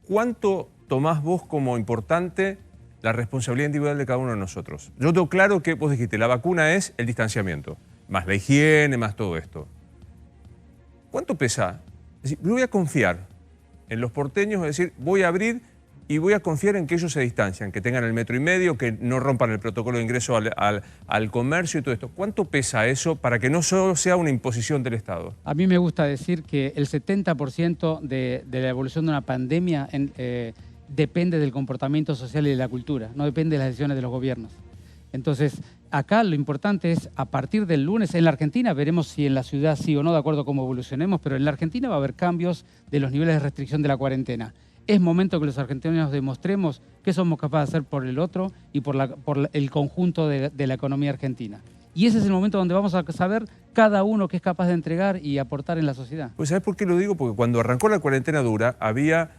¿Cuánto tomás vos como importante la responsabilidad individual de cada uno de nosotros? Yo tengo claro que vos dijiste, la vacuna es el distanciamiento, más la higiene, más todo esto. ¿Cuánto pesa? Es decir, yo voy a confiar en los porteños, es decir, voy a abrir y voy a confiar en que ellos se distancian, que tengan el 1,5 metros, que no rompan el protocolo de ingreso al comercio y todo esto. ¿Cuánto pesa eso para que no solo sea una imposición del Estado? A mí me gusta decir que el 70% de la evolución de una pandemia depende del comportamiento social y de la cultura, no depende de las decisiones de los gobiernos. Entonces, acá lo importante es, a partir del lunes, en la Argentina, veremos si en la ciudad sí o no, de acuerdo a cómo evolucionemos, pero en la Argentina va a haber cambios de los niveles de restricción de la cuarentena. Es momento que los argentinos demostremos qué somos capaces de hacer por el otro y por el conjunto de la economía argentina. Y ese es el momento donde vamos a saber cada uno qué es capaz de entregar y aportar en la sociedad. Pues ¿sabes por qué lo digo? Porque cuando arrancó la cuarentena dura, había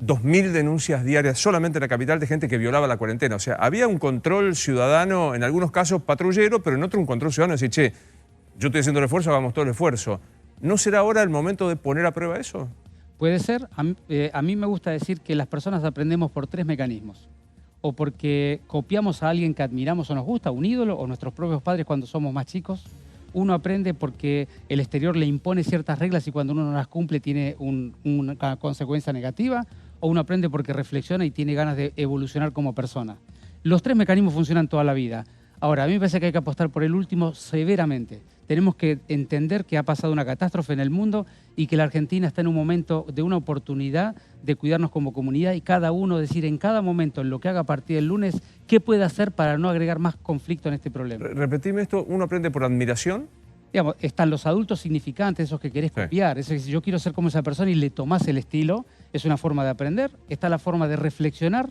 2.000 denuncias diarias solamente en la capital de gente que violaba la cuarentena. O sea, había un control ciudadano, en algunos casos patrullero, pero en otro un control ciudadano. Decir, che, yo estoy haciendo el esfuerzo, hagamos todo el esfuerzo. ¿No será ahora el momento de poner a prueba eso? Puede ser. A mí me gusta decir que las personas aprendemos por 3 mecanismos. O porque copiamos a alguien que admiramos o nos gusta, un ídolo, o nuestros propios padres cuando somos más chicos. Uno aprende porque el exterior le impone ciertas reglas y cuando uno no las cumple tiene una consecuencia negativa. O uno aprende porque reflexiona y tiene ganas de evolucionar como persona. Los 3 mecanismos funcionan toda la vida. Ahora, a mí me parece que hay que apostar por el último severamente. Tenemos que entender que ha pasado una catástrofe en el mundo y que la Argentina está en un momento de una oportunidad de cuidarnos como comunidad y cada uno decir en cada momento, en lo que haga a partir del lunes, qué puede hacer para no agregar más conflicto en este problema. Repetime esto, ¿uno aprende por admiración? Digamos, están los adultos significantes, esos que querés copiar. Eso, si yo quiero ser como esa persona y le tomás el estilo, es una forma de aprender. Está la forma de reflexionar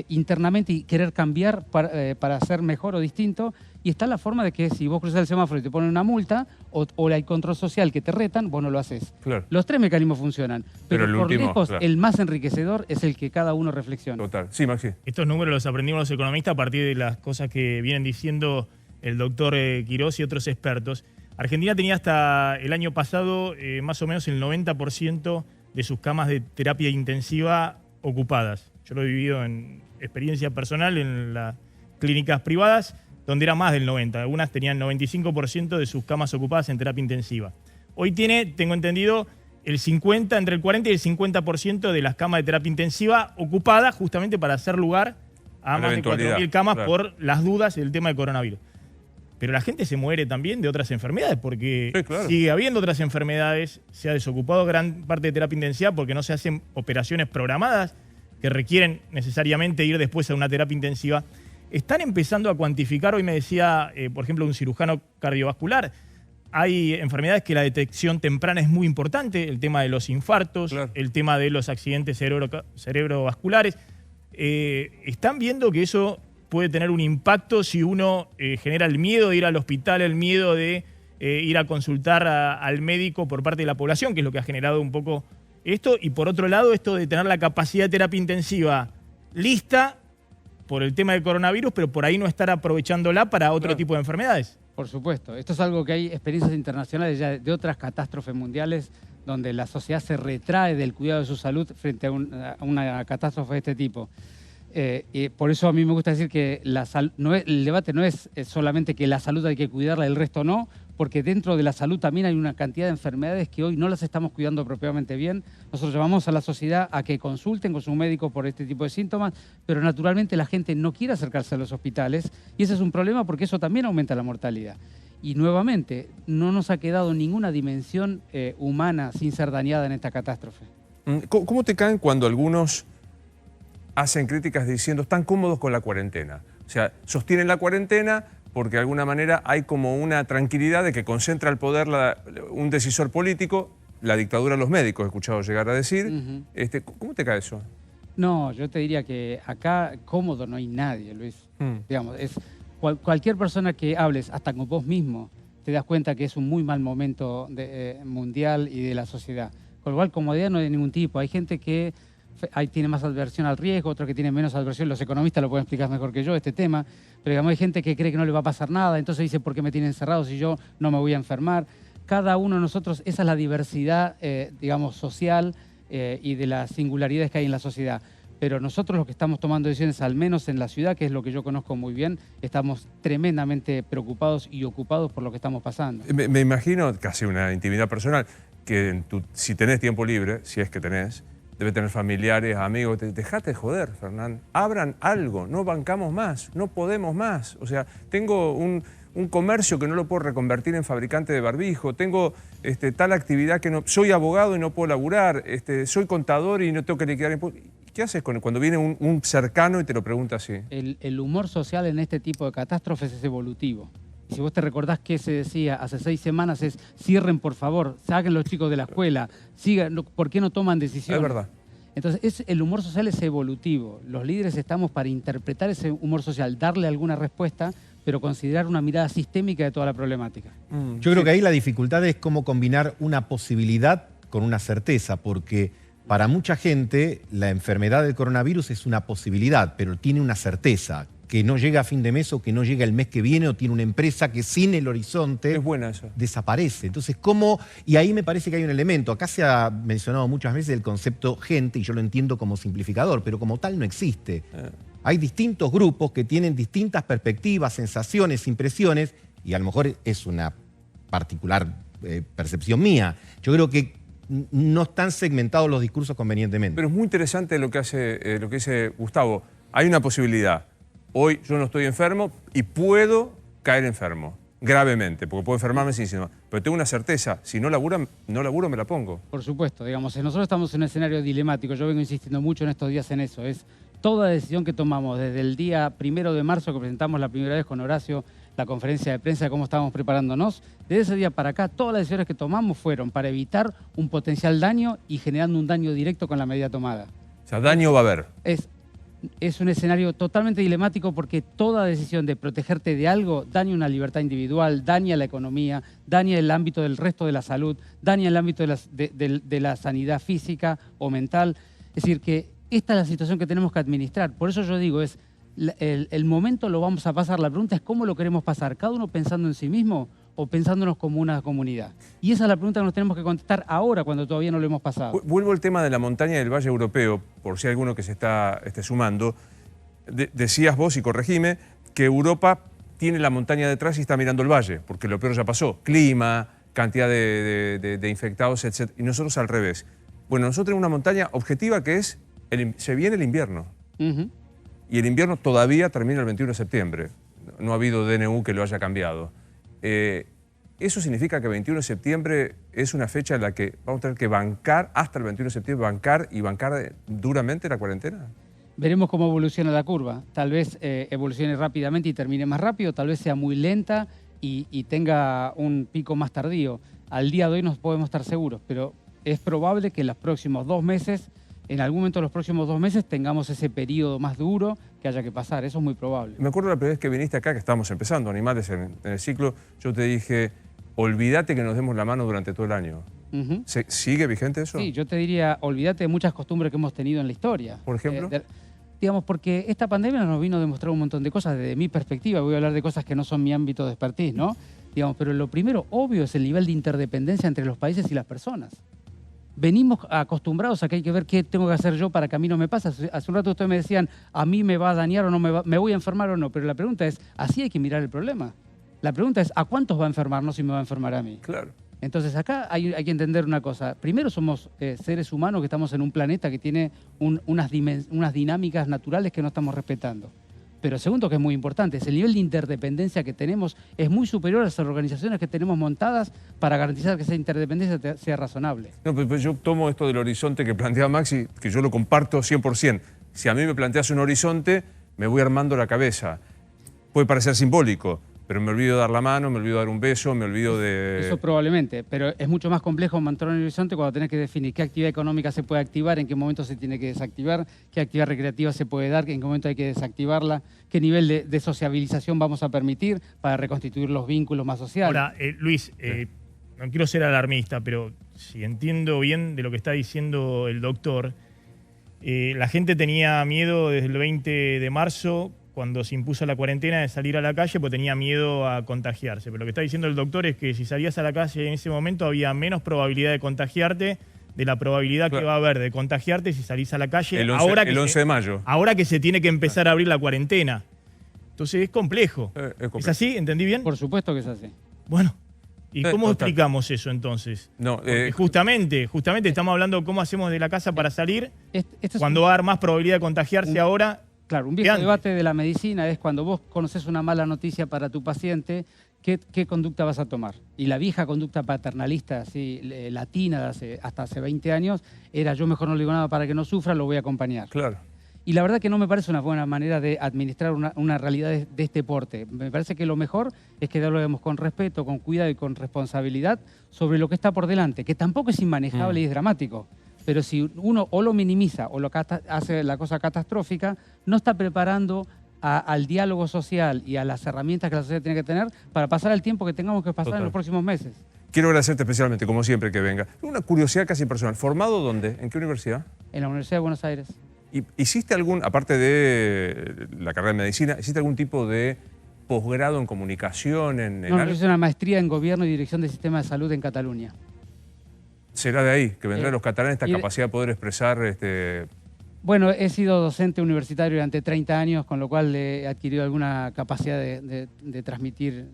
internamente y querer cambiar para ser mejor o distinto. Y está la forma de que si vos cruzás el semáforo y te ponen una multa o hay control social que te retan, vos no lo haces. Claro. Los 3 mecanismos funcionan. Pero el por último, lejos, claro. el más enriquecedor es el que cada uno reflexiona. Total. Sí, Maxi. Estos números los aprendimos los economistas a partir de las cosas que vienen diciendo el doctor Quirós y otros expertos. Argentina tenía hasta el año pasado más o menos el 90% de sus camas de terapia intensiva ocupadas. Yo lo he vivido en experiencia personal en las clínicas privadas, donde era más del 90%. Algunas tenían 95% de sus camas ocupadas en terapia intensiva. Hoy tiene, tengo entendido, el 50, entre el 40 y el 50% de las camas de terapia intensiva ocupadas justamente para hacer lugar a más de 4.000 camas, claro, por las dudas del tema del coronavirus. Pero la gente se muere también de otras enfermedades, porque sí, claro, sigue habiendo otras enfermedades. Se ha desocupado gran parte de terapia intensiva porque no se hacen operaciones programadas que requieren necesariamente ir después a una terapia intensiva. Están empezando a cuantificar, hoy me decía, por ejemplo, un cirujano cardiovascular, hay enfermedades que la detección temprana es muy importante, el tema de los infartos, claro, el tema de los accidentes cerebrovasculares. Están viendo que eso puede tener un impacto si uno genera el miedo de ir al hospital, el miedo de ir a consultar al médico por parte de la población, que es lo que ha generado un poco esto. Y por otro lado, esto de tener la capacidad de terapia intensiva lista por el tema del coronavirus, pero por ahí no estar aprovechándola para otro tipo de enfermedades. Por supuesto. Esto es algo que hay experiencias internacionales ya de otras catástrofes mundiales donde la sociedad se retrae del cuidado de su salud frente a una catástrofe de este tipo. Y por eso a mí me gusta decir que el debate no es solamente que la salud hay que cuidarla y el resto no, porque dentro de la salud también hay una cantidad de enfermedades que hoy no las estamos cuidando propiamente bien. Nosotros llamamos a la sociedad a que consulten con su médico por este tipo de síntomas, pero naturalmente la gente no quiere acercarse a los hospitales y ese es un problema porque eso también aumenta la mortalidad. Y nuevamente, no nos ha quedado ninguna dimensión humana sin ser dañada en esta catástrofe. ¿Cómo te caen cuando algunos hacen críticas diciendo están cómodos con la cuarentena? O sea, sostienen la cuarentena porque de alguna manera hay como una tranquilidad de que concentra el poder un decisor político, la dictadura de los médicos, he escuchado llegar a decir. ¿Cómo te cae eso? No, yo te diría que acá cómodo no hay nadie, Luis. Digamos, cualquier persona que hables, hasta con vos mismo, te das cuenta que es un muy mal momento mundial y de la sociedad. Con lo cual, comodidad no hay de ningún tipo. Hay gente que tiene más adversión al riesgo, otros que tienen menos adversión. Los economistas lo pueden explicar mejor que yo, este tema. Pero digamos, hay gente que cree que no le va a pasar nada, entonces dice, ¿por qué me tienen encerrado si yo no me voy a enfermar? Cada uno de nosotros, esa es la diversidad, digamos, social y de las singularidades que hay en la sociedad. Pero nosotros los que estamos tomando decisiones, al menos en la ciudad, que es lo que yo conozco muy bien, estamos tremendamente preocupados y ocupados por lo que estamos pasando. Me imagino, casi una intimidad personal, que si tenés tiempo libre, si es que tenés, debe tener familiares, amigos. Dejate de joder, Fernán. Abran algo. No bancamos más. No podemos más. O sea, tengo un comercio que no lo puedo reconvertir en fabricante de barbijo. Tengo tal actividad que no... Soy abogado y no puedo laburar. Soy contador y no tengo que liquidar impuestos. ¿Qué haces cuando viene un cercano y te lo pregunta así? El humor social en este tipo de catástrofes es evolutivo. Y si vos te recordás que se decía hace 6 semanas es cierren por favor, saquen los chicos de la escuela, sigan, ¿por qué no toman decisiones? Es verdad. Entonces el humor social es evolutivo. Los líderes estamos para interpretar ese humor social, darle alguna respuesta, pero considerar una mirada sistémica de toda la problemática. Yo creo que ahí la dificultad es cómo combinar una posibilidad con una certeza, porque para mucha gente la enfermedad del coronavirus es una posibilidad, pero tiene una certeza, que no llega a fin de mes o que no llega el mes que viene, o tiene una empresa que sin el horizonte desaparece. Entonces, ¿cómo? Y ahí me parece que hay un elemento. Acá se ha mencionado muchas veces el concepto gente, y yo lo entiendo como simplificador, pero como tal no existe. Hay distintos grupos que tienen distintas perspectivas, sensaciones, impresiones, y a lo mejor es una particular percepción mía. Yo creo que no están segmentados los discursos convenientemente. Pero es muy interesante lo que dice Gustavo. Hay una posibilidad. Hoy yo no estoy enfermo y puedo caer enfermo, gravemente, porque puedo enfermarme sin síntomas. Pero tengo una certeza, si no laburo, me la pongo. Por supuesto, digamos, nosotros estamos en un escenario dilemático. Yo vengo insistiendo mucho en estos días en eso. Es toda decisión que tomamos desde el día 1 de marzo, que presentamos la primera vez con Horacio la conferencia de prensa de cómo estábamos preparándonos. Desde ese día para acá, todas las decisiones que tomamos fueron para evitar un potencial daño y generando un daño directo con la medida tomada. O sea, daño va a haber. Es un escenario totalmente dilemático porque toda decisión de protegerte de algo daña una libertad individual, daña la economía, daña el ámbito del resto de la salud, daña el ámbito de la sanidad física o mental. Es decir, que esta es la situación que tenemos que administrar. Por eso yo digo, el momento lo vamos a pasar. La pregunta es cómo lo queremos pasar, cada uno pensando en sí mismo o pensándonos como una comunidad? Y esa es la pregunta que nos tenemos que contestar ahora, cuando todavía no lo hemos pasado. Vuelvo al tema de la montaña y del Valle Europeo, por si hay alguno que se está sumando. Decías vos, y corregime, que Europa tiene la montaña detrás y está mirando el valle, porque lo peor ya pasó. Clima, cantidad de infectados, etc. Y nosotros al revés. Bueno, nosotros tenemos una montaña objetiva que es, se viene el invierno. Y el invierno todavía termina el 21 de septiembre. No ha habido DNU que lo haya cambiado. ¿Eso significa que el 21 de septiembre es una fecha en la que vamos a tener que bancar, hasta el 21 de septiembre, bancar duramente la cuarentena? Veremos cómo evoluciona la curva. Tal vez evolucione rápidamente y termine más rápido, tal vez sea muy lenta y tenga un pico más tardío. Al día de hoy no podemos estar seguros, pero es probable que en los próximos 2 meses, en algún momento de los próximos 2 meses, tengamos ese periodo más duro que haya que pasar. Eso es muy probable. Me acuerdo la primera vez que viniste acá, que estábamos empezando Animales en el ciclo, yo te dije, olvídate que nos demos la mano durante todo el año. ¿Sigue vigente eso? Sí, yo te diría, olvídate de muchas costumbres que hemos tenido en la historia. ¿Por ejemplo? Digamos, porque esta pandemia nos vino a demostrar un montón de cosas. Desde mi perspectiva, voy a hablar de cosas que no son mi ámbito de expertise, ¿no? Digamos, pero lo primero, obvio, es el nivel de interdependencia entre los países y las personas. Venimos acostumbrados a que hay que ver qué tengo que hacer yo para que a mí no me pase. Hace un rato ustedes me decían, a mí me va a dañar o no me voy a enfermar o no. Pero la pregunta es, así hay que mirar el problema. La pregunta es, ¿a cuántos va a enfermar, no si me va a enfermar a mí? Claro. Entonces acá hay que entender una cosa. Primero somos seres humanos que estamos en un planeta que tiene unas dinámicas naturales que no estamos respetando. Pero segundo, que es muy importante, es el nivel de interdependencia que tenemos es muy superior a las organizaciones que tenemos montadas para garantizar que esa interdependencia sea razonable. No, pero yo tomo esto del horizonte que plantea Maxi, que yo lo comparto 100%. Si a mí me planteas un horizonte, me voy armando la cabeza. Puede parecer simbólico, pero me olvido de dar la mano, me olvido de dar un beso, me olvido de... Eso probablemente, pero es mucho más complejo mantener un horizonte cuando tenés que definir qué actividad económica se puede activar, en qué momento se tiene que desactivar, qué actividad recreativa se puede dar, en qué momento hay que desactivarla, qué nivel de sociabilización vamos a permitir para reconstituir los vínculos más sociales. Ahora, Luis, no quiero ser alarmista, pero si entiendo bien de lo que está diciendo el doctor, la gente tenía miedo desde el 20 de marzo, cuando se impuso la cuarentena, de salir a la calle, pues tenía miedo a contagiarse. Pero lo que está diciendo el doctor es que si salías a la calle en ese momento había menos probabilidad de contagiarte de la probabilidad que va a haber de contagiarte si salís a la calle. El 11 de mayo. Ahora que se tiene que empezar a abrir la cuarentena. Entonces es complejo. Es complejo. ¿Es así? ¿Entendí bien? Por supuesto que es así. Bueno, ¿y cómo total. explicamos eso entonces? No, Porque justamente estamos hablando de cómo hacemos de la casa para salir, Este es cuando va a haber más probabilidad de contagiarse ahora. Claro, un viejo debate de la medicina es cuando vos conoces una mala noticia para tu paciente, ¿qué conducta vas a tomar? Y la vieja conducta paternalista, así, latina, hasta hace 20 años, era yo mejor no le digo nada para que no sufra, lo voy a acompañar. Claro. Y la verdad que no me parece una buena manera de administrar una realidad de este porte. Me parece que lo mejor es que dialoguemos con respeto, con cuidado y con responsabilidad sobre lo que está por delante, que tampoco es inmanejable y es dramático. Pero si uno o lo minimiza o hace la cosa catastrófica, no está preparando al diálogo social y a las herramientas que la sociedad tiene que tener para pasar el tiempo que tengamos que pasar en los próximos meses. Quiero agradecerte especialmente, como siempre, que venga. Una curiosidad casi personal. ¿Formado dónde? ¿En qué universidad? En la Universidad de Buenos Aires. ¿Hiciste algún, aparte de la carrera de medicina, hiciste algún tipo de posgrado en comunicación? No, yo hice una maestría en Gobierno y Dirección del Sistema de Salud en Cataluña. ¿Será de ahí que vendrá los catalanes esta capacidad de poder expresar? Bueno, he sido docente universitario durante 30 años, con lo cual he adquirido alguna capacidad de transmitir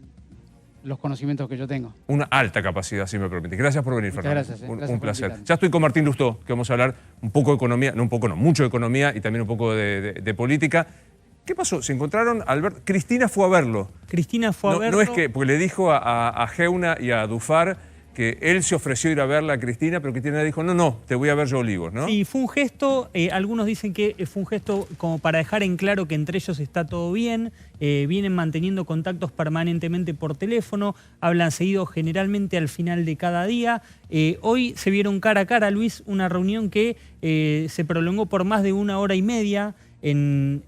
los conocimientos que yo tengo. Una alta capacidad, si me permite. Gracias por venir, Fernando. Gracias, gracias Un por placer. invitarme. Ya estoy con Martín Lustó, que vamos a hablar un poco de economía, no un poco, no, mucho de economía y también un poco de política. ¿Qué pasó? ¿Se encontraron? Cristina fue a verlo. Cristina fue a verlo. No es que, porque le dijo a Geuna y a Dufar que él se ofreció ir a verla a Cristina, pero Cristina le dijo, no, te voy a ver yo, Olivos, ¿no? Sí, fue un gesto, algunos dicen que fue un gesto como para dejar en claro que entre ellos está todo bien, vienen manteniendo contactos permanentemente por teléfono, hablan seguido generalmente al final de cada día. Hoy se vieron cara a cara, Luis, una reunión que se prolongó por más de 1 hora y media en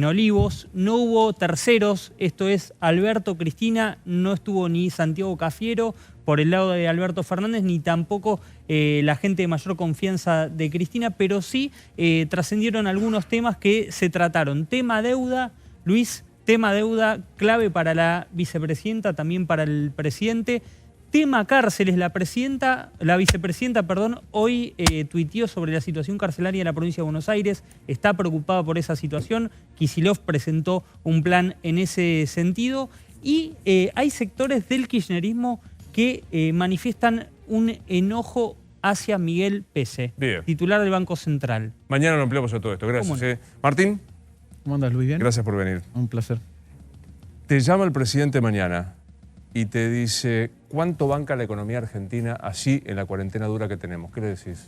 Olivos. No hubo terceros, esto es Alberto, Cristina, no estuvo ni Santiago Cafiero por el lado de Alberto Fernández, ni tampoco la gente de mayor confianza de Cristina, pero sí trascendieron algunos temas que se trataron. Tema deuda, Luis, Tema deuda, clave para la vicepresidenta, también para el presidente. Tema cárceles, la vicepresidenta, hoy tuiteó sobre la situación carcelaria en la provincia de Buenos Aires, está preocupada por esa situación. Kicillof presentó un plan en ese sentido y hay sectores del kirchnerismo que manifiestan un enojo hacia Miguel Pese, Bien. titular del Banco Central. Mañana lo ampliamos a todo esto. Gracias. ¿Cómo no? Martín, ¿Cómo andas, Luis? ¿Bien? gracias por venir. Un placer. Te llama el presidente mañana y te dice, ¿cuánto banca la economía argentina así en la cuarentena dura que tenemos? ¿Qué le decís?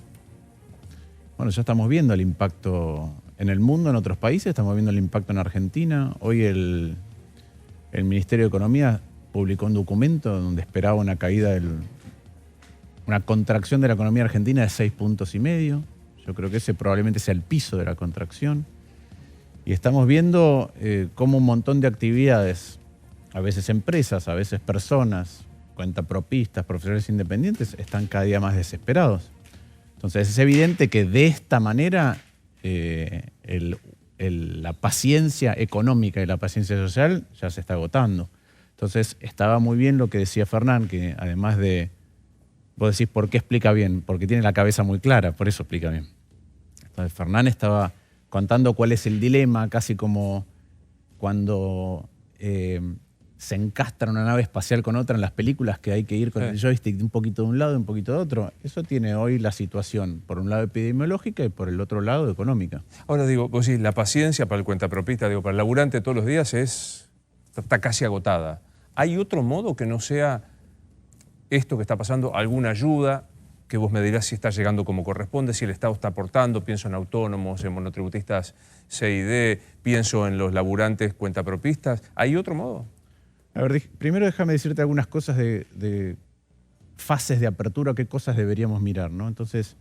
Bueno, ya estamos viendo el impacto en el mundo, en otros países, estamos viendo el impacto en Argentina. Hoy el Ministerio de Economía publicó un documento donde esperaba una caída, una contracción de la economía argentina de 6,5 puntos. Yo creo que ese probablemente sea el piso de la contracción. Y estamos viendo cómo un montón de actividades, a veces empresas, a veces personas, cuentapropistas, profesionales independientes, están cada día más desesperados. Entonces es evidente que de esta manera la paciencia económica y la paciencia social ya se está agotando. Entonces estaba muy bien lo que decía Fernán, que además de, vos decís, ¿por qué explica bien? Porque tiene la cabeza muy clara, por eso explica bien. Entonces Fernán estaba contando cuál es el dilema, casi como cuando se encastra una nave espacial con otra en las películas, que hay que ir con el joystick de un poquito de un lado y un poquito de otro. Eso tiene hoy la situación, por un lado epidemiológica y por el otro lado económica. Ahora digo, vos decís, la paciencia para el cuentapropista, digo, para el laburante todos los días está casi agotada. ¿Hay otro modo que no sea esto que está pasando, alguna ayuda, que vos me dirás si está llegando como corresponde, si el Estado está aportando? Pienso en autónomos, en monotributistas C&D, pienso en los laburantes cuentapropistas. ¿Hay otro modo? A ver, primero déjame decirte algunas cosas de fases de apertura, qué cosas deberíamos mirar, ¿no? Entonces,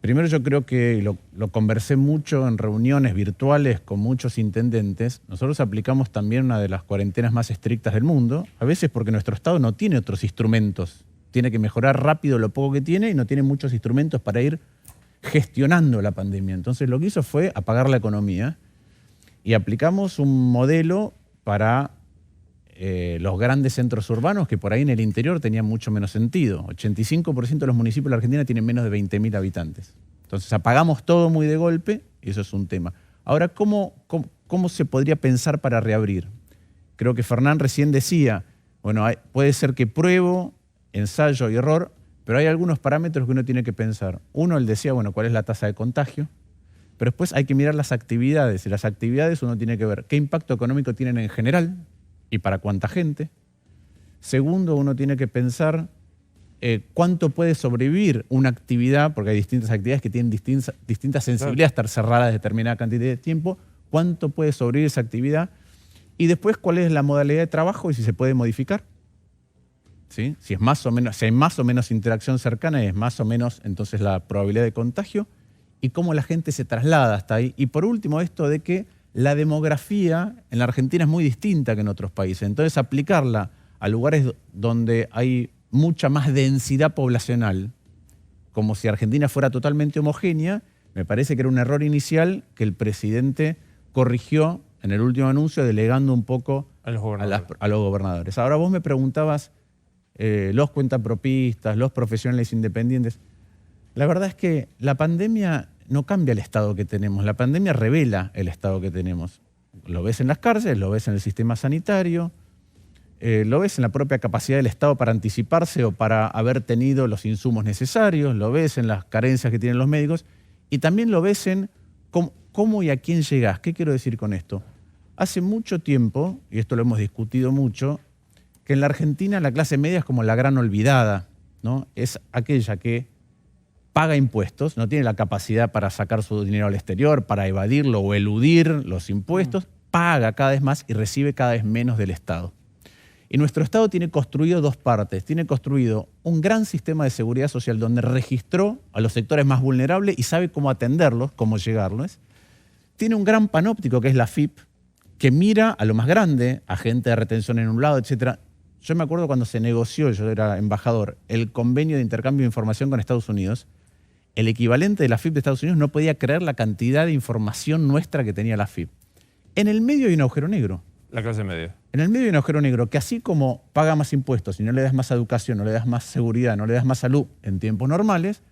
primero yo creo que lo conversé mucho en reuniones virtuales con muchos intendentes. Nosotros aplicamos también una de las cuarentenas más estrictas del mundo, a veces porque nuestro Estado no tiene otros instrumentos. Tiene que mejorar rápido lo poco que tiene y no tiene muchos instrumentos para ir gestionando la pandemia. Entonces lo que hizo fue apagar la economía y aplicamos un modelo para los grandes centros urbanos que por ahí en el interior tenían mucho menos sentido. 85% de los municipios de la Argentina tienen menos de 20.000 habitantes. Entonces apagamos todo muy de golpe y eso es un tema. Ahora, ¿cómo se podría pensar para reabrir? Creo que Fernán recién decía, bueno, puede ser que pruebo, ensayo y error, pero hay algunos parámetros que uno tiene que pensar. Uno, él decía, bueno, ¿cuál es la tasa de contagio? Pero después hay que mirar las actividades, y las actividades uno tiene que ver qué impacto económico tienen en general y para cuánta gente. Segundo, uno tiene que pensar cuánto puede sobrevivir una actividad, porque hay distintas actividades que tienen distintas sensibilidades, estar cerradas determinada cantidad de tiempo, cuánto puede sobrevivir esa actividad, y después cuál es la modalidad de trabajo y si se puede modificar. ¿Sí? Si hay más o menos interacción cercana, es más o menos entonces la probabilidad de contagio y cómo la gente se traslada hasta ahí. Y por último, esto de que la demografía en la Argentina es muy distinta que en otros países. Entonces, aplicarla a lugares donde hay mucha más densidad poblacional, como si Argentina fuera totalmente homogénea, me parece que era un error inicial que el presidente corrigió en el último anuncio, delegando un poco a los gobernadores. Ahora vos me preguntabas, los cuentapropistas, los profesionales independientes. La verdad es que la pandemia no cambia el estado que tenemos, la pandemia revela el estado que tenemos. Lo ves en las cárceles, lo ves en el sistema sanitario, lo ves en la propia capacidad del Estado para anticiparse o para haber tenido los insumos necesarios, lo ves en las carencias que tienen los médicos y también lo ves en cómo y a quién llegás. ¿Qué quiero decir con esto? Hace mucho tiempo, y esto lo hemos discutido mucho, que en la Argentina la clase media es como la gran olvidada, ¿no? Es aquella que paga impuestos, no tiene la capacidad para sacar su dinero al exterior, para evadirlo o eludir los impuestos, paga cada vez más y recibe cada vez menos del Estado. Y nuestro Estado tiene construido dos partes. Tiene construido un gran sistema de seguridad social donde registró a los sectores más vulnerables y sabe cómo atenderlos, cómo llegarles. Tiene un gran panóptico que es la AFIP, que mira a lo más grande, agente de retención en un lado, etc. Yo me acuerdo cuando se negoció, yo era embajador, el convenio de intercambio de información con Estados Unidos, el equivalente de la AFIP de Estados Unidos no podía creer la cantidad de información nuestra que tenía la AFIP. En el medio hay un agujero negro. La clase media. En el medio hay un agujero negro que así como paga más impuestos y no le das más educación, no le das más seguridad, no le das más salud en tiempos normales,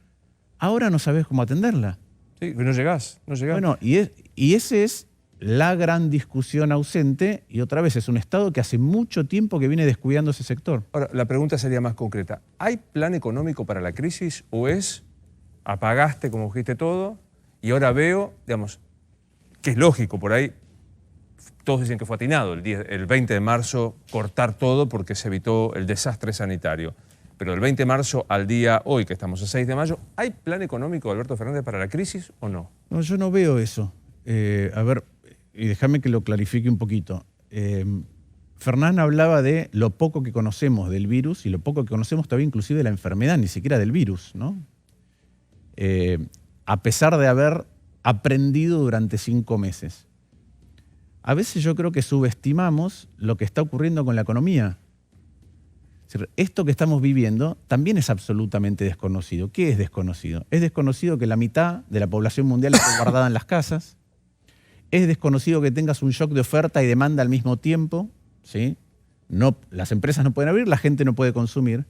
ahora no sabes cómo atenderla. Sí, no llegás. Bueno, y esa es la gran discusión ausente, y otra vez es un Estado que hace mucho tiempo que viene descuidando ese sector. Ahora, la pregunta sería más concreta. ¿Hay plan económico para la crisis o es apagaste, como dijiste, todo y ahora veo, digamos, que es lógico por ahí? Todos dicen que fue atinado el 20 de marzo cortar todo porque se evitó el desastre sanitario. Pero del 20 de marzo al día hoy, que estamos a 6 de mayo, ¿hay plan económico, Alberto Fernández, para la crisis o no? No, yo no veo eso. A ver, y déjame que lo clarifique un poquito. Fernán hablaba de lo poco que conocemos del virus y lo poco que conocemos todavía inclusive de la enfermedad, ni siquiera del virus, ¿no? A pesar de haber aprendido durante 5 meses. A veces yo creo que subestimamos lo que está ocurriendo con la economía. Es decir, esto que estamos viviendo también es absolutamente desconocido. ¿Qué es desconocido? Es desconocido que la mitad de la población mundial esté guardada en las casas. Es desconocido que tengas un shock de oferta y demanda al mismo tiempo, ¿sí? No, las empresas no pueden abrir, la gente no puede consumir.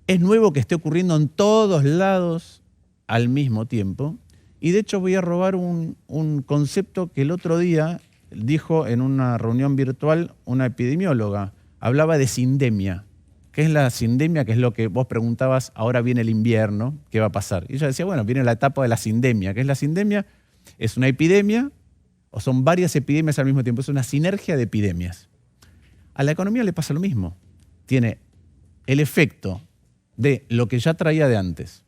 Es nuevo que esté ocurriendo en todos lados al mismo tiempo. Y de hecho voy a robar un concepto que el otro día dijo en una reunión virtual una epidemióloga. Hablaba de sindemia. ¿Qué es la sindemia? Que es lo que vos preguntabas, ahora viene el invierno, ¿qué va a pasar? Y ella decía, bueno, viene la etapa de la sindemia. ¿Qué es la sindemia? Es una epidemia o son varias epidemias al mismo tiempo. Es una sinergia de epidemias. A la economía le pasa lo mismo. Tiene el efecto de lo que ya traía de antes,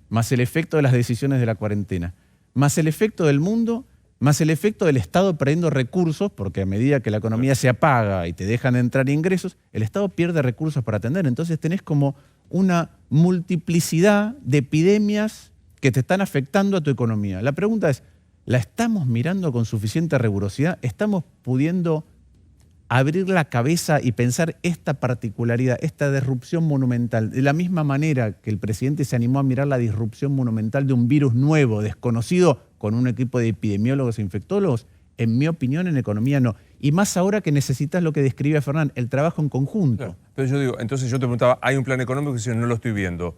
más el efecto de las decisiones de la cuarentena, más el efecto del mundo, más el efecto del Estado perdiendo recursos, porque a medida que la economía se apaga y te dejan de entrar ingresos, el Estado pierde recursos para atender. Entonces tenés como una multiplicidad de epidemias que te están afectando a tu economía. La pregunta es, ¿la estamos mirando con suficiente rigurosidad? ¿Estamos pudiendo abrir la cabeza y pensar esta particularidad, esta disrupción monumental? De la misma manera que el presidente se animó a mirar la disrupción monumental de un virus nuevo, desconocido, con un equipo de epidemiólogos e infectólogos, en mi opinión, en economía no. Y más ahora que necesitas lo que describe Fernán, el trabajo en conjunto. Claro. Pero yo digo, entonces yo te preguntaba, ¿hay un plan económico? Y si no lo estoy viendo.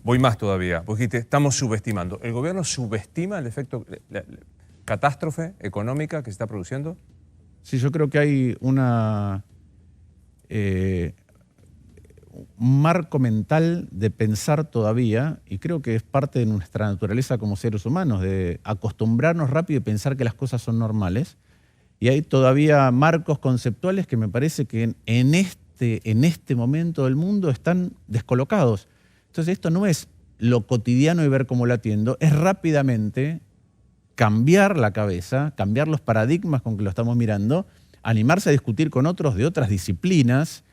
Voy más todavía. Vos dijiste, estamos subestimando. ¿El gobierno subestima el efecto, la catástrofe económica que se está produciendo? Sí, yo creo que hay un marco mental de pensar todavía, y creo que es parte de nuestra naturaleza como seres humanos, de acostumbrarnos rápido y pensar que las cosas son normales. Y hay todavía marcos conceptuales que me parece que en este momento del mundo están descolocados. Entonces esto no es lo cotidiano y ver cómo lo atiendo, es rápidamente cambiar la cabeza, cambiar los paradigmas con que lo estamos mirando, animarse a discutir con otros de otras disciplinas,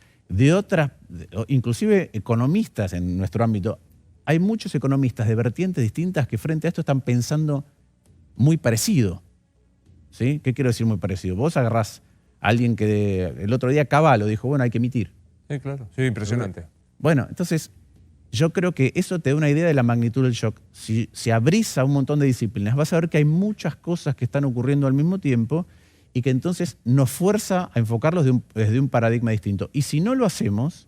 inclusive economistas en nuestro ámbito. Hay muchos economistas de vertientes distintas que frente a esto están pensando muy parecido. ¿Sí? ¿Qué quiero decir muy parecido? Vos agarrás a alguien que el otro día Cavallo dijo, bueno, hay que emitir. Sí, claro. Sí, impresionante. Bueno, entonces yo creo que eso te da una idea de la magnitud del shock. Si abrís a un montón de disciplinas, vas a ver que hay muchas cosas que están ocurriendo al mismo tiempo y que entonces nos fuerza a enfocarlos desde un paradigma distinto. Y si no lo hacemos,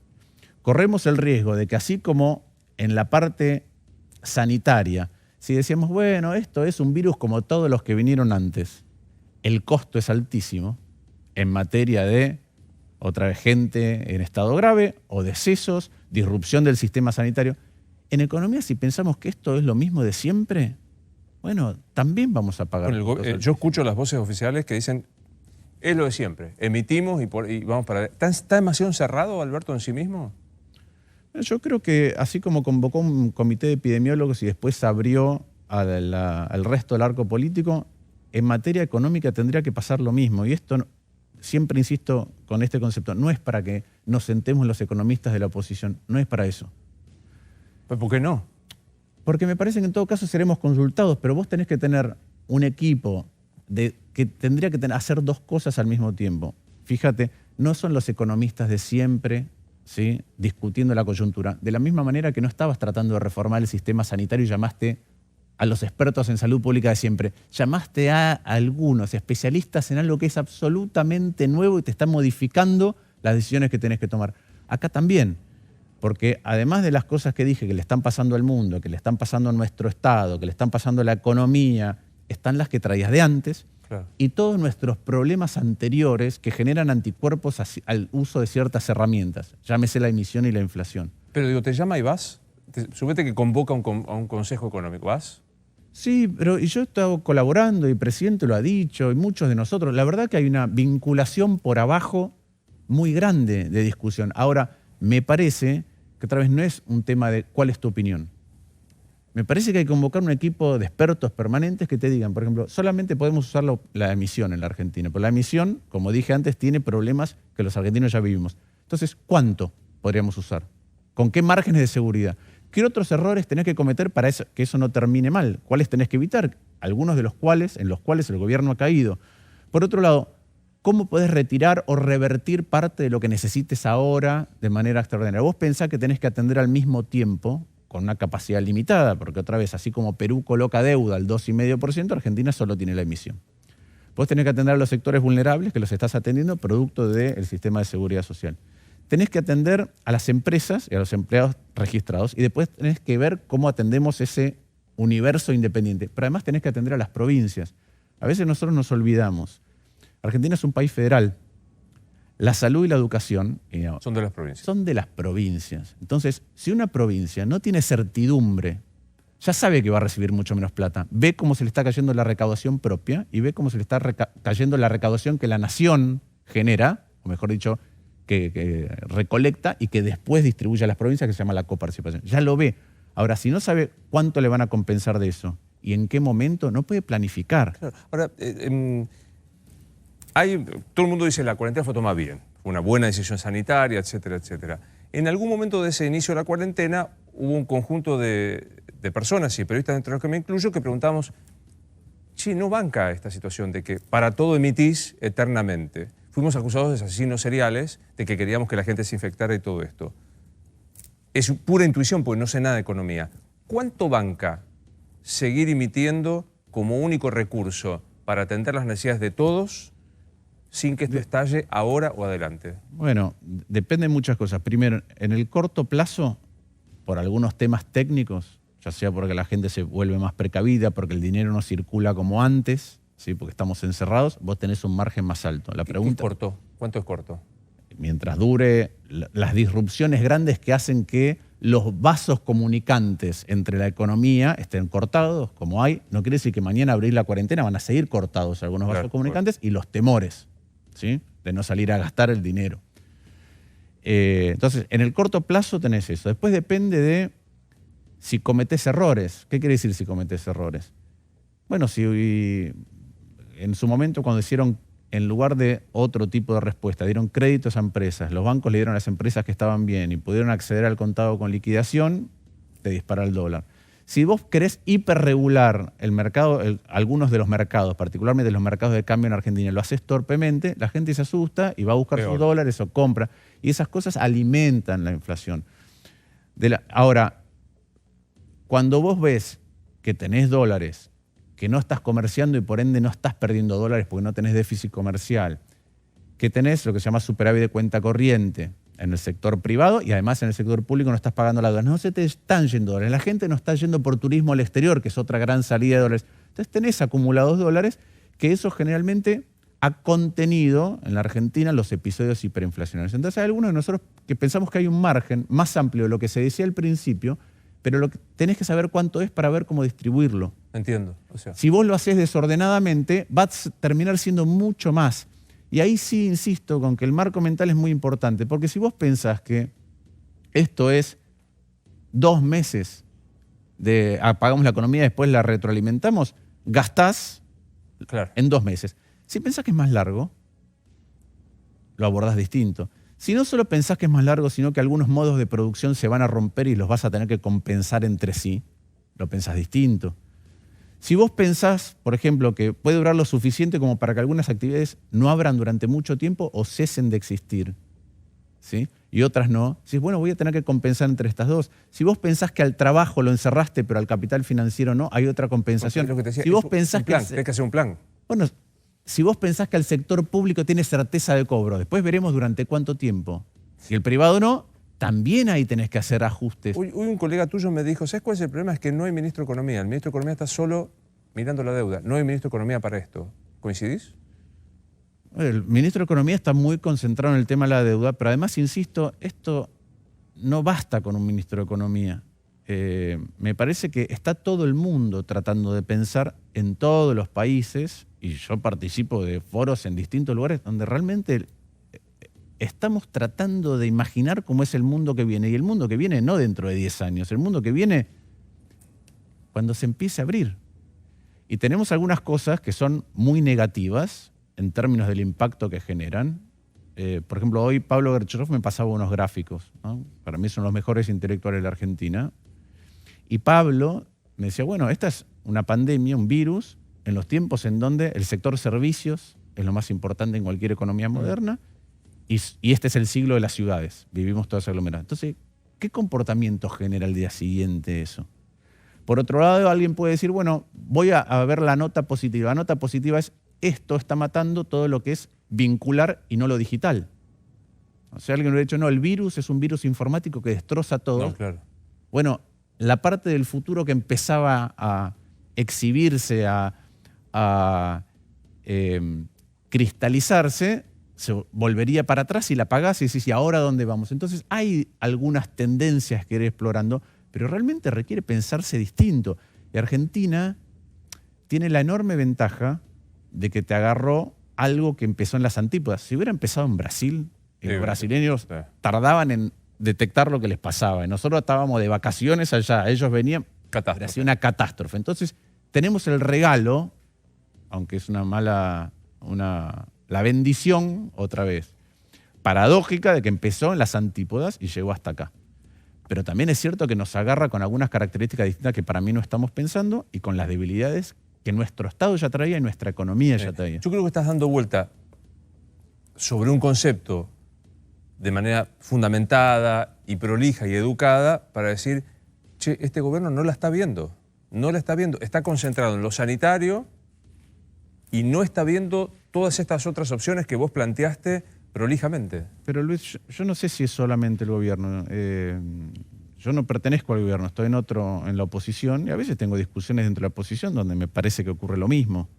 corremos el riesgo de que así como en la parte sanitaria, si decíamos, bueno, esto es un virus como todos los que vinieron antes, el costo es altísimo en materia de, otra vez, gente en estado grave o decesos, disrupción del sistema sanitario. En economía, si pensamos que esto es lo mismo de siempre, bueno, también vamos a pagar. Bueno, yo escucho las voces oficiales que dicen, es lo de siempre, emitimos y vamos para... ¿Está demasiado encerrado, Alberto, en sí mismo? Yo creo que así como convocó un comité de epidemiólogos y después abrió al resto del arco político, en materia económica tendría que pasar lo mismo. Y esto, siempre insisto con este concepto, no es para que nos sentemos los economistas de la oposición, no es para eso. ¿Pues por qué no? Porque me parece que en todo caso seremos consultados, pero vos tenés que tener un equipo que tendría que hacer dos cosas al mismo tiempo. Fíjate, no son los economistas de siempre, ¿sí?, discutiendo la coyuntura. De la misma manera que no estabas tratando de reformar el sistema sanitario y llamaste a los expertos en salud pública de siempre. Llamaste a algunos especialistas en algo que es absolutamente nuevo y te está modificando las decisiones que tenés que tomar. Acá también, porque además de las cosas que dije que le están pasando al mundo, que le están pasando a nuestro Estado, que le están pasando a la economía, están las que traías de antes, claro, y todos nuestros problemas anteriores que generan anticuerpos al uso de ciertas herramientas, llámese la emisión y la inflación. Pero digo, ¿te llama y vas? Supete que convoca a un consejo económico, ¿vas? Sí, pero y yo he estado colaborando y el presidente lo ha dicho y muchos de nosotros. La verdad que hay una vinculación por abajo muy grande de discusión. Ahora, me parece que otra vez no es un tema de cuál es tu opinión. Me parece que hay que convocar un equipo de expertos permanentes que te digan, por ejemplo, solamente podemos usar la emisión en la Argentina, pero la emisión, como dije antes, tiene problemas que los argentinos ya vivimos. Entonces, ¿cuánto podríamos usar? ¿Con qué márgenes de seguridad? ¿Qué otros errores tenés que cometer para que eso no termine mal? ¿Cuáles tenés que evitar? Algunos de los cuales, en los cuales el gobierno ha caído. Por otro lado, ¿cómo podés retirar o revertir parte de lo que necesites ahora de manera extraordinaria? Vos pensás que tenés que atender al mismo tiempo, con una capacidad limitada, porque otra vez, así como Perú coloca deuda al 2,5%, Argentina solo tiene la emisión. Vos tenés que atender a los sectores vulnerables, que los estás atendiendo producto del sistema de seguridad social. Tenés que atender a las empresas y a los empleados registrados y después tenés que ver cómo atendemos ese universo independiente. Pero además tenés que atender a las provincias. A veces nosotros nos olvidamos. Argentina es un país federal. La salud y la educación son de las provincias. Son de las provincias. Entonces, si una provincia no tiene certidumbre, ya sabe que va a recibir mucho menos plata. Ve cómo se le está cayendo la recaudación propia y ve cómo se le está cayendo la recaudación que la nación genera, o mejor dicho, que recolecta y que después distribuye a las provincias, que se llama la coparticipación. Ya lo ve. Ahora, si no sabe cuánto le van a compensar de eso y en qué momento, no puede planificar. Claro. Ahora, todo el mundo dice que la cuarentena fue tomada bien, fue una buena decisión sanitaria, etcétera, etcétera. En algún momento de ese inicio de la cuarentena hubo un conjunto de personas y periodistas, entre los que me incluyo, que preguntábamos, che, ¿no banca esta situación de que para todo emitís eternamente? Fuimos acusados de asesinos seriales, de que queríamos que la gente se infectara y todo esto. Es pura intuición, porque no sé nada de economía. ¿Cuánto banca seguir emitiendo como único recurso para atender las necesidades de todos sin que esto estalle ahora o adelante? Bueno, depende de muchas cosas. Primero, en el corto plazo, por algunos temas técnicos, ya sea porque la gente se vuelve más precavida, porque el dinero no circula como antes, ¿sí? Porque estamos encerrados, vos tenés un margen más alto. La pregunta, ¿Qué es corto? ¿Cuánto es corto? Mientras dure las disrupciones grandes que hacen que los vasos comunicantes entre la economía estén cortados, como hay, no quiere decir que mañana abrir la cuarentena van a seguir cortados algunos vasos comunicantes y los temores, ¿sí? De no salir a gastar el dinero. Entonces, en el corto plazo tenés eso. Después depende de si cometés errores. ¿Qué quiere decir si cometés errores? Bueno, si en su momento cuando hicieron, en lugar de otro tipo de respuesta, dieron créditos a empresas, los bancos le dieron a las empresas que estaban bien y pudieron acceder al contado con liquidación, te dispara el dólar. Si vos querés hiperregular el mercado, algunos de los mercados, particularmente los mercados de cambio en Argentina, lo haces torpemente, la gente se asusta y va a buscar sus dólares o compra. Y esas cosas alimentan la inflación. Ahora, cuando vos ves que tenés dólares, que no estás comerciando y por ende no estás perdiendo dólares porque no tenés déficit comercial, que tenés lo que se llama superávit de cuenta corriente en el sector privado y además en el sector público no estás pagando la deuda. No se te están yendo dólares. La gente no está yendo por turismo al exterior, que es otra gran salida de dólares. Entonces tenés acumulados dólares que eso generalmente ha contenido en la Argentina los episodios hiperinflacionarios. Entonces hay algunos de nosotros que pensamos que hay un margen más amplio de lo que se decía al principio, pero lo que tenés que saber cuánto es para ver cómo distribuirlo. Entiendo. O sea, si vos lo haces desordenadamente, va a terminar siendo mucho más. Y ahí sí insisto con que el marco mental es muy importante, porque si vos pensás que esto es 2 meses de apagamos la economía y después la retroalimentamos, gastás en 2 meses. Si pensás que es más largo, lo abordás distinto. Si no solo pensás que es más largo, sino que algunos modos de producción se van a romper y los vas a tener que compensar entre sí, lo pensás distinto. Si vos pensás, por ejemplo, que puede durar lo suficiente como para que algunas actividades no abran durante mucho tiempo o cesen de existir, ¿sí? Y otras no. Si bueno, voy a tener que compensar entre estas dos. Si vos pensás que al trabajo lo encerraste, pero al capital financiero no, hay otra compensación. Lo que te decía, si vos pensás plan, hay que hacer un plan. Bueno, si vos pensás que el sector público tiene certeza de cobro, después veremos durante cuánto tiempo. Si el privado no, también ahí tenés que hacer ajustes. Hoy un colega tuyo me dijo, ¿sabes cuál es el problema? Es que no hay ministro de Economía. El ministro de Economía está solo mirando la deuda. No hay ministro de Economía para esto. ¿Coincidís? El ministro de Economía está muy concentrado en el tema de la deuda, pero además, insisto, esto no basta con un ministro de Economía. Me parece que está todo el mundo tratando de pensar en todos los países, y yo participo de foros en distintos lugares donde realmente estamos tratando de imaginar cómo es el mundo que viene. Y el mundo que viene no dentro de 10 años, el mundo que viene cuando se empiece a abrir. Y tenemos algunas cosas que son muy negativas en términos del impacto que generan. Por ejemplo, hoy Pablo Gerchenhoff me pasaba unos gráficos, ¿no? Para mí son los mejores intelectuales de la Argentina. Y Pablo me decía, bueno, esta es una pandemia, un virus, en los tiempos en donde el sector servicios es lo más importante en cualquier economía moderna, y este es el siglo de las ciudades, vivimos todas aglomeradas. Entonces, ¿qué comportamiento genera al día siguiente eso? Por otro lado, alguien puede decir, bueno, voy a ver la nota positiva. La nota positiva es, esto está matando todo lo que es vincular y no lo digital. O sea, alguien hubiera dicho, no, el virus es un virus informático que destroza todo. No, claro. Bueno, la parte del futuro que empezaba a exhibirse, a cristalizarse, se volvería para atrás y la apagás y decís, ¿y ahora dónde vamos? Entonces hay algunas tendencias que ir explorando, pero realmente requiere pensarse distinto. Y Argentina tiene la enorme ventaja de que te agarró algo que empezó en las antípodas. Si hubiera empezado en Brasil, los brasileños tardaban en detectar lo que les pasaba. Y nosotros estábamos de vacaciones allá, ellos venían, hacía una catástrofe. Entonces tenemos el regalo, aunque es una mala, la bendición, otra vez, paradójica de que empezó en las antípodas y llegó hasta acá. Pero también es cierto que nos agarra con algunas características distintas que para mí no estamos pensando y con las debilidades que nuestro Estado ya traía y nuestra economía ya traía. Yo creo que estás dando vuelta sobre un concepto de manera fundamentada y prolija y educada para decir, che, este gobierno no la está viendo, no la está viendo, está concentrado en lo sanitario y no está viendo todas estas otras opciones que vos planteaste prolijamente. Pero Luis, yo no sé si es solamente el gobierno. Yo no pertenezco al gobierno, estoy en la oposición y a veces tengo discusiones dentro de la oposición donde me parece que ocurre lo mismo.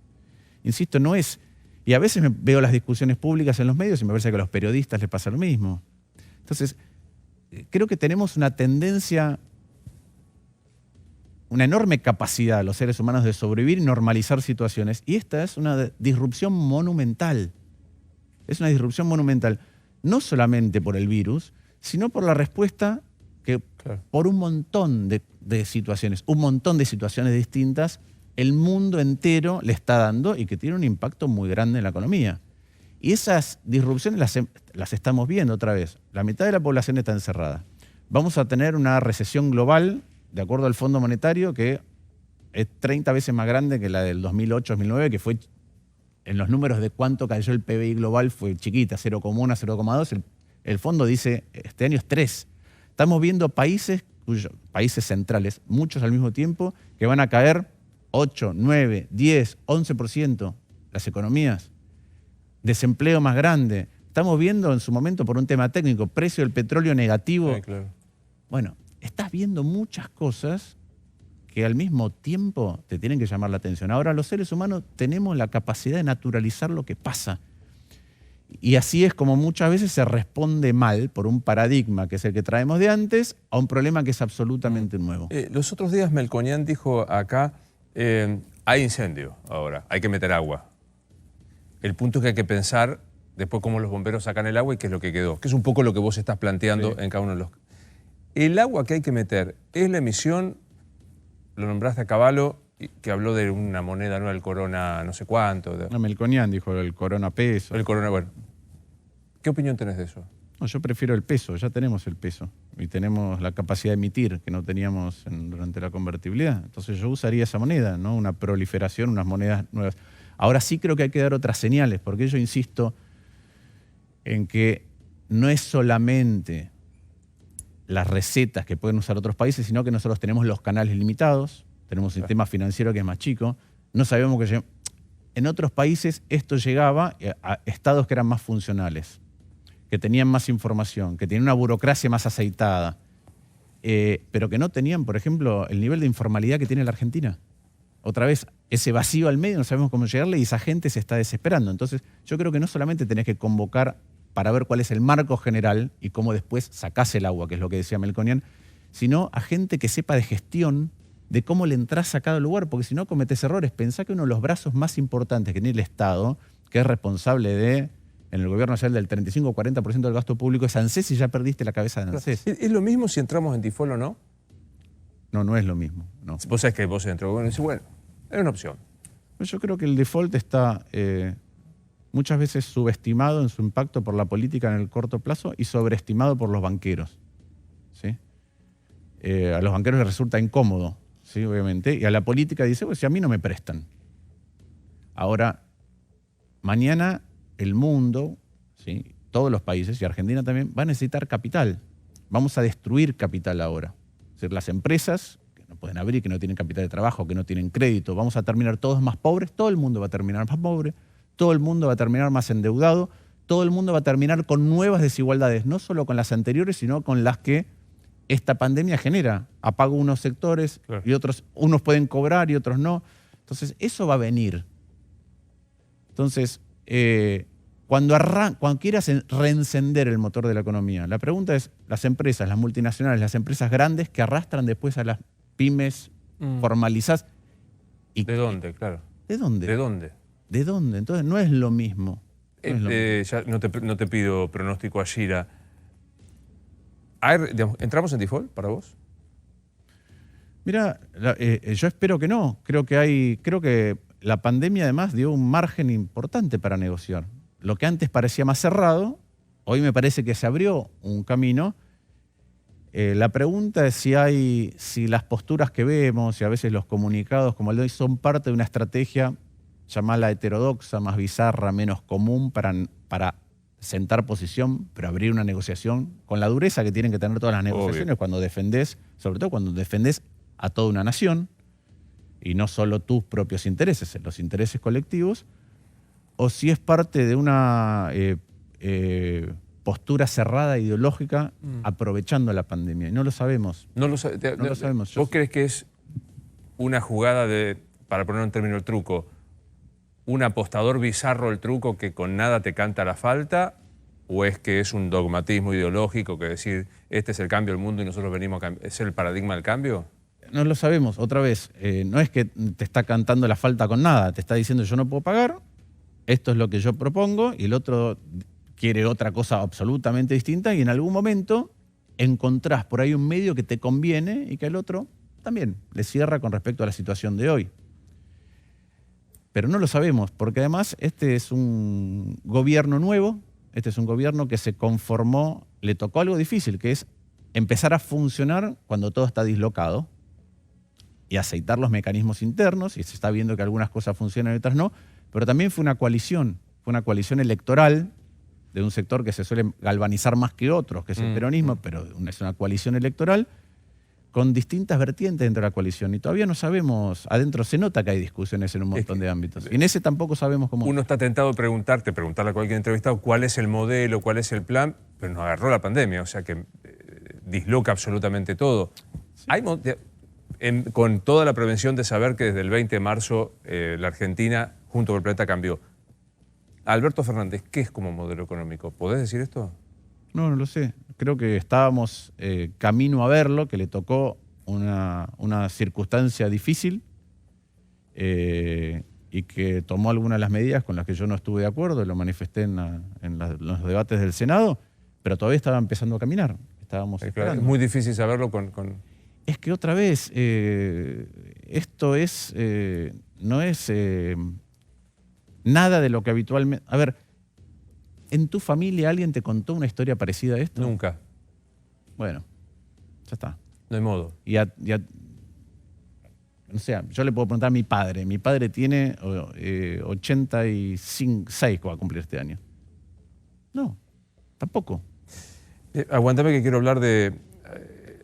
Insisto, no es... Y a veces veo las discusiones públicas en los medios y me parece que a los periodistas les pasa lo mismo. Entonces, creo que tenemos una tendencia, una enorme capacidad de los seres humanos de sobrevivir y normalizar situaciones. Y esta es una disrupción monumental. Es una disrupción monumental, no solamente por el virus, sino por la respuesta que por un montón de situaciones, distintas, el mundo entero le está dando y que tiene un impacto muy grande en la economía. Y esas disrupciones las estamos viendo otra vez. La mitad de la población está encerrada. Vamos a tener una recesión global, de acuerdo al Fondo Monetario, que es 30 veces más grande que la del 2008-2009, que fue, en los números de cuánto cayó el PBI global, fue chiquita, 0,1, 0,2. El fondo dice, este año es 3. Estamos viendo países centrales, muchos al mismo tiempo, que van a caer 8, 9, 10, 11% las economías. Desempleo más grande. Estamos viendo en su momento, por un tema técnico, precio del petróleo negativo. Sí, claro. Bueno, estás viendo muchas cosas que al mismo tiempo te tienen que llamar la atención. Ahora, los seres humanos tenemos la capacidad de naturalizar lo que pasa. Y así es como muchas veces se responde mal por un paradigma que es el que traemos de antes a un problema que es absolutamente nuevo. Los otros días Melconian dijo acá, hay incendio ahora, hay que meter agua. El punto es que hay que pensar después cómo los bomberos sacan el agua y qué es lo que quedó, que es un poco lo que vos estás planteando en cada uno de los... El agua que hay que meter es la emisión, lo nombraste a Cavallo, que habló de una moneda nueva, el corona no sé cuánto. No, Melconian dijo el corona peso. El corona, bueno. ¿Qué opinión tenés de eso? No, yo prefiero el peso, ya tenemos el peso. Y tenemos la capacidad de emitir que no teníamos durante la convertibilidad. Entonces yo usaría esa moneda, ¿no? Una proliferación, unas monedas nuevas. Ahora sí creo que hay que dar otras señales, porque yo insisto en que no es solamente las recetas que pueden usar otros países, sino que nosotros tenemos los canales limitados, tenemos un sistema financiero que es más chico, no sabemos que en otros países esto llegaba a estados que eran más funcionales, que tenían más información, que tenían una burocracia más aceitada, pero que no tenían, por ejemplo, el nivel de informalidad que tiene la Argentina. Otra vez, ese vacío al medio, no sabemos cómo llegarle y esa gente se está desesperando. Entonces, yo creo que no solamente tenés que convocar para ver cuál es el marco general y cómo después sacás el agua, que es lo que decía Melconian, sino a gente que sepa de gestión, de cómo le entras a cada lugar, porque si no cometés errores. Pensá que uno de los brazos más importantes que tiene el Estado, que es responsable de, en el gobierno nacional, del 35 o 40% del gasto público, es ANSES, y ya perdiste la cabeza de ANSES. ¿Es lo mismo si entramos en default o no? No, no es lo mismo. No. Vos sabés que vos entras, bueno, bueno, es una opción. Yo creo que el default está muchas veces subestimado en su impacto por la política en el corto plazo y sobreestimado por los banqueros. ¿Sí? A los banqueros les resulta incómodo, ¿sí? Obviamente, y a la política dice, pues si a mí no me prestan. Ahora, mañana el mundo, ¿sí? Todos los países, y Argentina también, va a necesitar capital. Vamos a destruir capital ahora. Es decir, las empresas que no pueden abrir, que no tienen capital de trabajo, que no tienen crédito, vamos a terminar todos más pobres, todo el mundo va a terminar más pobre, todo el mundo va a terminar más endeudado, todo el mundo va a terminar con nuevas desigualdades, no solo con las anteriores, sino con las que esta pandemia genera. Apaga unos sectores y otros, unos pueden cobrar y otros no. Entonces, eso va a venir. Entonces, cuando quieras reencender el motor de la economía, la pregunta es, las empresas, las multinacionales, las empresas grandes que arrastran después a las pymes formalizadas. ¿De dónde, claro? ¿De dónde? ¿De dónde? ¿De dónde? Entonces, no es lo mismo. Ya no te pido pronóstico a Shira. ¿Entramos en default para vos? Mira, yo espero que no. Creo que la pandemia además dio un margen importante para negociar. Lo que antes parecía más cerrado, hoy me parece que se abrió un camino. La pregunta es si las posturas que vemos y a veces los comunicados como el de hoy son parte de una estrategia, llamarla heterodoxa, más bizarra, menos común para sentar posición, pero abrir una negociación con la dureza que tienen que tener todas las negociaciones cuando defendés, sobre todo cuando defendés a toda una nación y no solo tus propios intereses, los intereses colectivos, o si es parte de una postura cerrada ideológica aprovechando la pandemia. Y no lo sabemos. No lo sabemos. ¿Vos crees que es una jugada para poner un término el truco, un apostador bizarro el truco que con nada te canta la falta, o es que es un dogmatismo ideológico que decir, este es el cambio del mundo y nosotros venimos a cambiar? ¿Es el paradigma del cambio? No lo sabemos. Otra vez, no es que te está cantando la falta con nada, te está diciendo yo no puedo pagar, esto es lo que yo propongo, y el otro quiere otra cosa absolutamente distinta, y en algún momento encontrás por ahí un medio que te conviene y que el otro también le cierra con respecto a la situación de hoy. Pero no lo sabemos, porque además este es un gobierno nuevo, este es un gobierno que se conformó, le tocó algo difícil, que es empezar a funcionar cuando todo está dislocado y aceitar los mecanismos internos, y se está viendo que algunas cosas funcionan y otras no, pero también fue una coalición electoral de un sector que se suele galvanizar más que otros, que es el peronismo, pero es una coalición electoral con distintas vertientes dentro de la coalición. Y todavía no sabemos, adentro se nota que hay discusiones en un montón de ámbitos. Y en ese tampoco sabemos cómo... Uno está tentado de preguntarle a cualquier entrevistado cuál es el modelo, cuál es el plan, pero nos agarró la pandemia, o sea que disloca absolutamente todo. Con toda la prevención de saber que desde el 20 de marzo la Argentina, junto con el planeta, cambió. Alberto Fernández, ¿qué es como modelo económico? ¿Podés decir esto? No lo sé. Creo que estábamos camino a verlo, que le tocó una circunstancia difícil y que tomó algunas de las medidas con las que yo no estuve de acuerdo, lo manifesté en los debates del Senado, pero todavía estaba empezando a caminar. Estábamos esperando. Es muy difícil saberlo Es que otra vez, esto no es nada de lo que habitualmente... A ver, ¿en tu familia alguien te contó una historia parecida a esto? Nunca. Bueno, ya está. No hay modo. O sea, yo le puedo preguntar a mi padre. Mi padre tiene 86 que va a cumplir este año. No, tampoco. Aguantame que quiero hablar de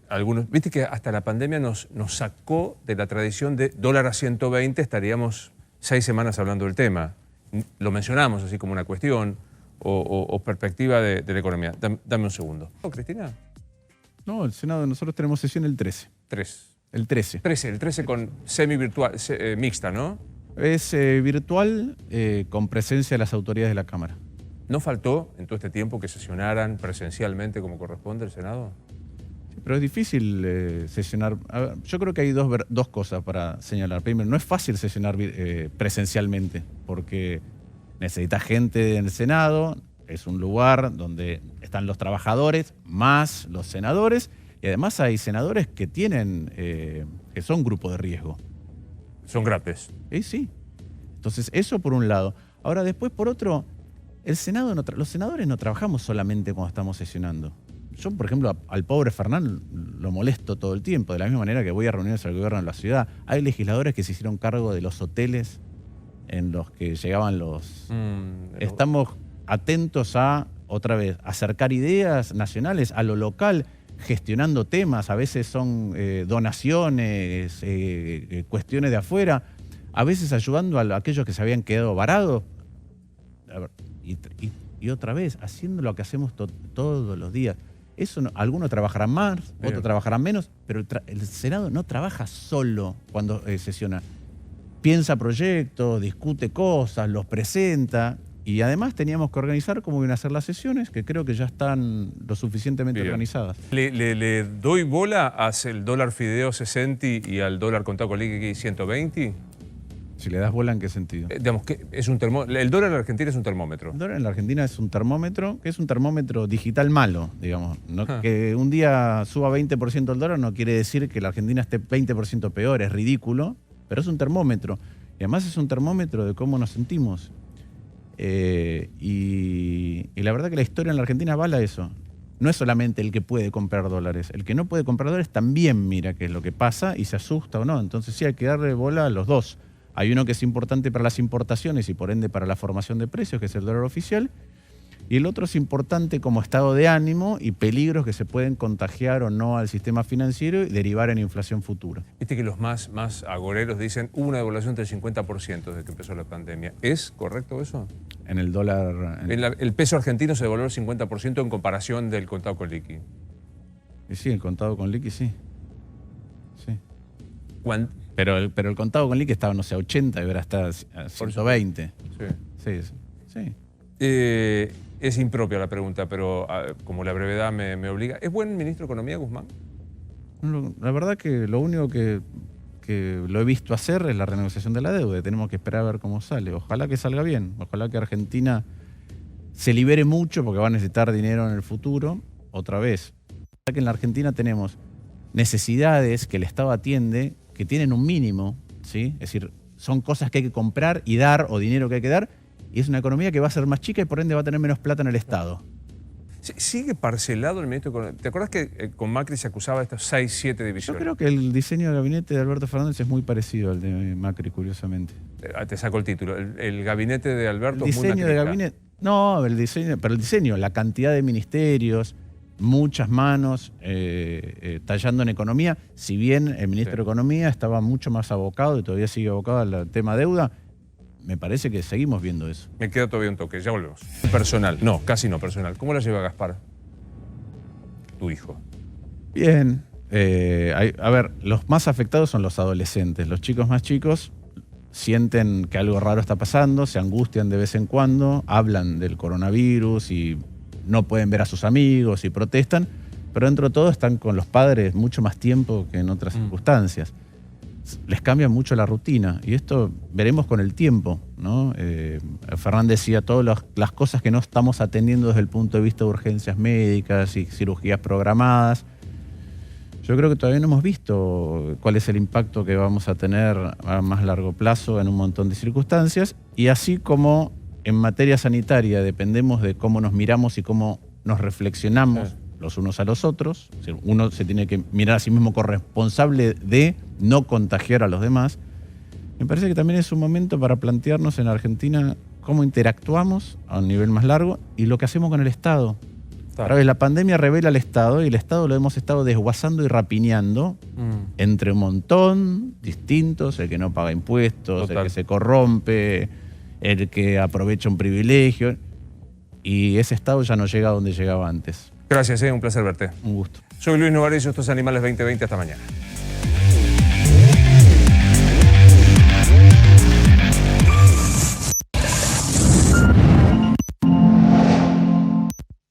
algunos. Viste que hasta la pandemia nos sacó de la tradición de dólar a 120, estaríamos 6 semanas hablando del tema. Lo mencionamos así como una cuestión o perspectiva de la economía. Dame un segundo. ¿Cristina? No, el Senado, nosotros tenemos sesión el 13. 3. El 13. El 13 con semi-virtual, mixta, ¿no? Es virtual con presencia de las autoridades de la Cámara. ¿No faltó en todo este tiempo que sesionaran presencialmente como corresponde el Senado? Sí, pero es difícil sesionar. A ver, yo creo que hay dos cosas para señalar. Primero, no es fácil sesionar presencialmente porque necesita gente en el Senado, es un lugar donde están los trabajadores más los senadores y además hay senadores que tienen, que son grupo de riesgo. Son grapes. Sí. Entonces, eso por un lado. Ahora, después, por otro, el Senado los senadores no trabajamos solamente cuando estamos sesionando. Yo, por ejemplo, al pobre Fernán lo molesto todo el tiempo, de la misma manera que voy a reuniones del gobierno en la ciudad. Hay legisladores que se hicieron cargo de los hoteles en los que llegaban los... Estamos atentos a, otra vez, acercar ideas nacionales a lo local, gestionando temas, a veces son donaciones, cuestiones de afuera, a veces ayudando a aquellos que se habían quedado varados. Y otra vez, haciendo lo que hacemos todos los días. Eso algunos trabajarán más, otros trabajarán menos, pero el Senado no trabaja solo cuando sesiona. Piensa proyectos, discute cosas, los presenta. Y además teníamos que organizar cómo iban a ser las sesiones, que creo que ya están lo suficientemente organizadas. ¿Le doy bola hacia el dólar fideo 60 y al dólar contado con liqui 120? Si le das bola, ¿en qué sentido? Digamos que es un el dólar en la Argentina es un termómetro. El dólar en la Argentina es un termómetro, que es un termómetro digital malo, digamos. No, que un día suba 20% el dólar no quiere decir que la Argentina esté 20% peor, es ridículo, pero es un termómetro. Y además es un termómetro de cómo nos sentimos. Y la verdad que la historia en la Argentina avala eso. No es solamente el que puede comprar dólares. El que no puede comprar dólares también mira qué es lo que pasa y se asusta o no. Entonces sí hay que darle bola a los dos. Hay uno que es importante para las importaciones y por ende para la formación de precios, que es el dólar oficial. Y el otro es importante como estado de ánimo y peligros que se pueden contagiar o no al sistema financiero y derivar en inflación futura. Viste que los más agoreros dicen hubo una devaluación del 50% desde que empezó la pandemia. ¿Es correcto eso? En el dólar... El peso argentino se devaluó el 50% en comparación del contado con liqui. Sí, el contado con liqui sí. Sí. Pero el contado con liqui estaba, no sé, a 80 y ahora está a 120. Sí. Es impropia la pregunta, pero como la brevedad me obliga. ¿Es buen ministro de Economía, Guzmán? La verdad que lo único que lo he visto hacer es la renegociación de la deuda. Tenemos que esperar a ver cómo sale. Ojalá que salga bien. Ojalá que Argentina se libere mucho porque va a necesitar dinero en el futuro. Otra vez. Ojalá que en la Argentina tenemos necesidades que el Estado atiende que tienen un mínimo, ¿sí? Es decir, son cosas que hay que comprar y dar o dinero que hay que dar. Y es una economía que va a ser más chica y por ende va a tener menos plata en el Estado. ¿Sigue parcelado el ministro de Economía? ¿Te acuerdas que con Macri se acusaba de estas 6, 7 divisiones? Yo creo que el diseño del gabinete de Alberto Fernández es muy parecido al de Macri, curiosamente. Te saco el título. El gabinete de Alberto el es muy diseño de gabinete. No, pero el diseño, la cantidad de ministerios, muchas manos tallando en economía. Si bien el ministro de Economía estaba mucho más abocado y todavía sigue abocado al tema deuda, me parece que seguimos viendo eso. Me queda todavía un toque, ya volvemos. Personal, no, casi no personal. ¿Cómo la lleva Gaspar, tu hijo? Bien. A ver, los más afectados son los adolescentes. Los chicos más chicos sienten que algo raro está pasando, se angustian de vez en cuando, hablan del coronavirus y no pueden ver a sus amigos y protestan, pero dentro de todo están con los padres mucho más tiempo que en otras circunstancias. Les cambia mucho la rutina y esto veremos con el tiempo, ¿no? Fernández decía todas las cosas que no estamos atendiendo desde el punto de vista de urgencias médicas y cirugías programadas. Yo creo que todavía no hemos visto cuál es el impacto que vamos a tener a más largo plazo en un montón de circunstancias y así como en materia sanitaria dependemos de cómo nos miramos y cómo nos reflexionamos los unos a los otros. O sea, uno se tiene que mirar a sí mismo corresponsable de no contagiar a los demás. Me parece que también es un momento para plantearnos en Argentina cómo interactuamos a un nivel más largo y lo que hacemos con el Estado. A través de la pandemia revela al Estado y el Estado lo hemos estado desguazando y rapiñando entre un montón distintos, el que no paga impuestos, el que se corrompe, el que aprovecha un privilegio, y ese Estado ya no llega a donde llegaba antes. Gracias, un placer verte. Un gusto. Soy Luis Novarecio, esto es Animales 2020, hasta mañana.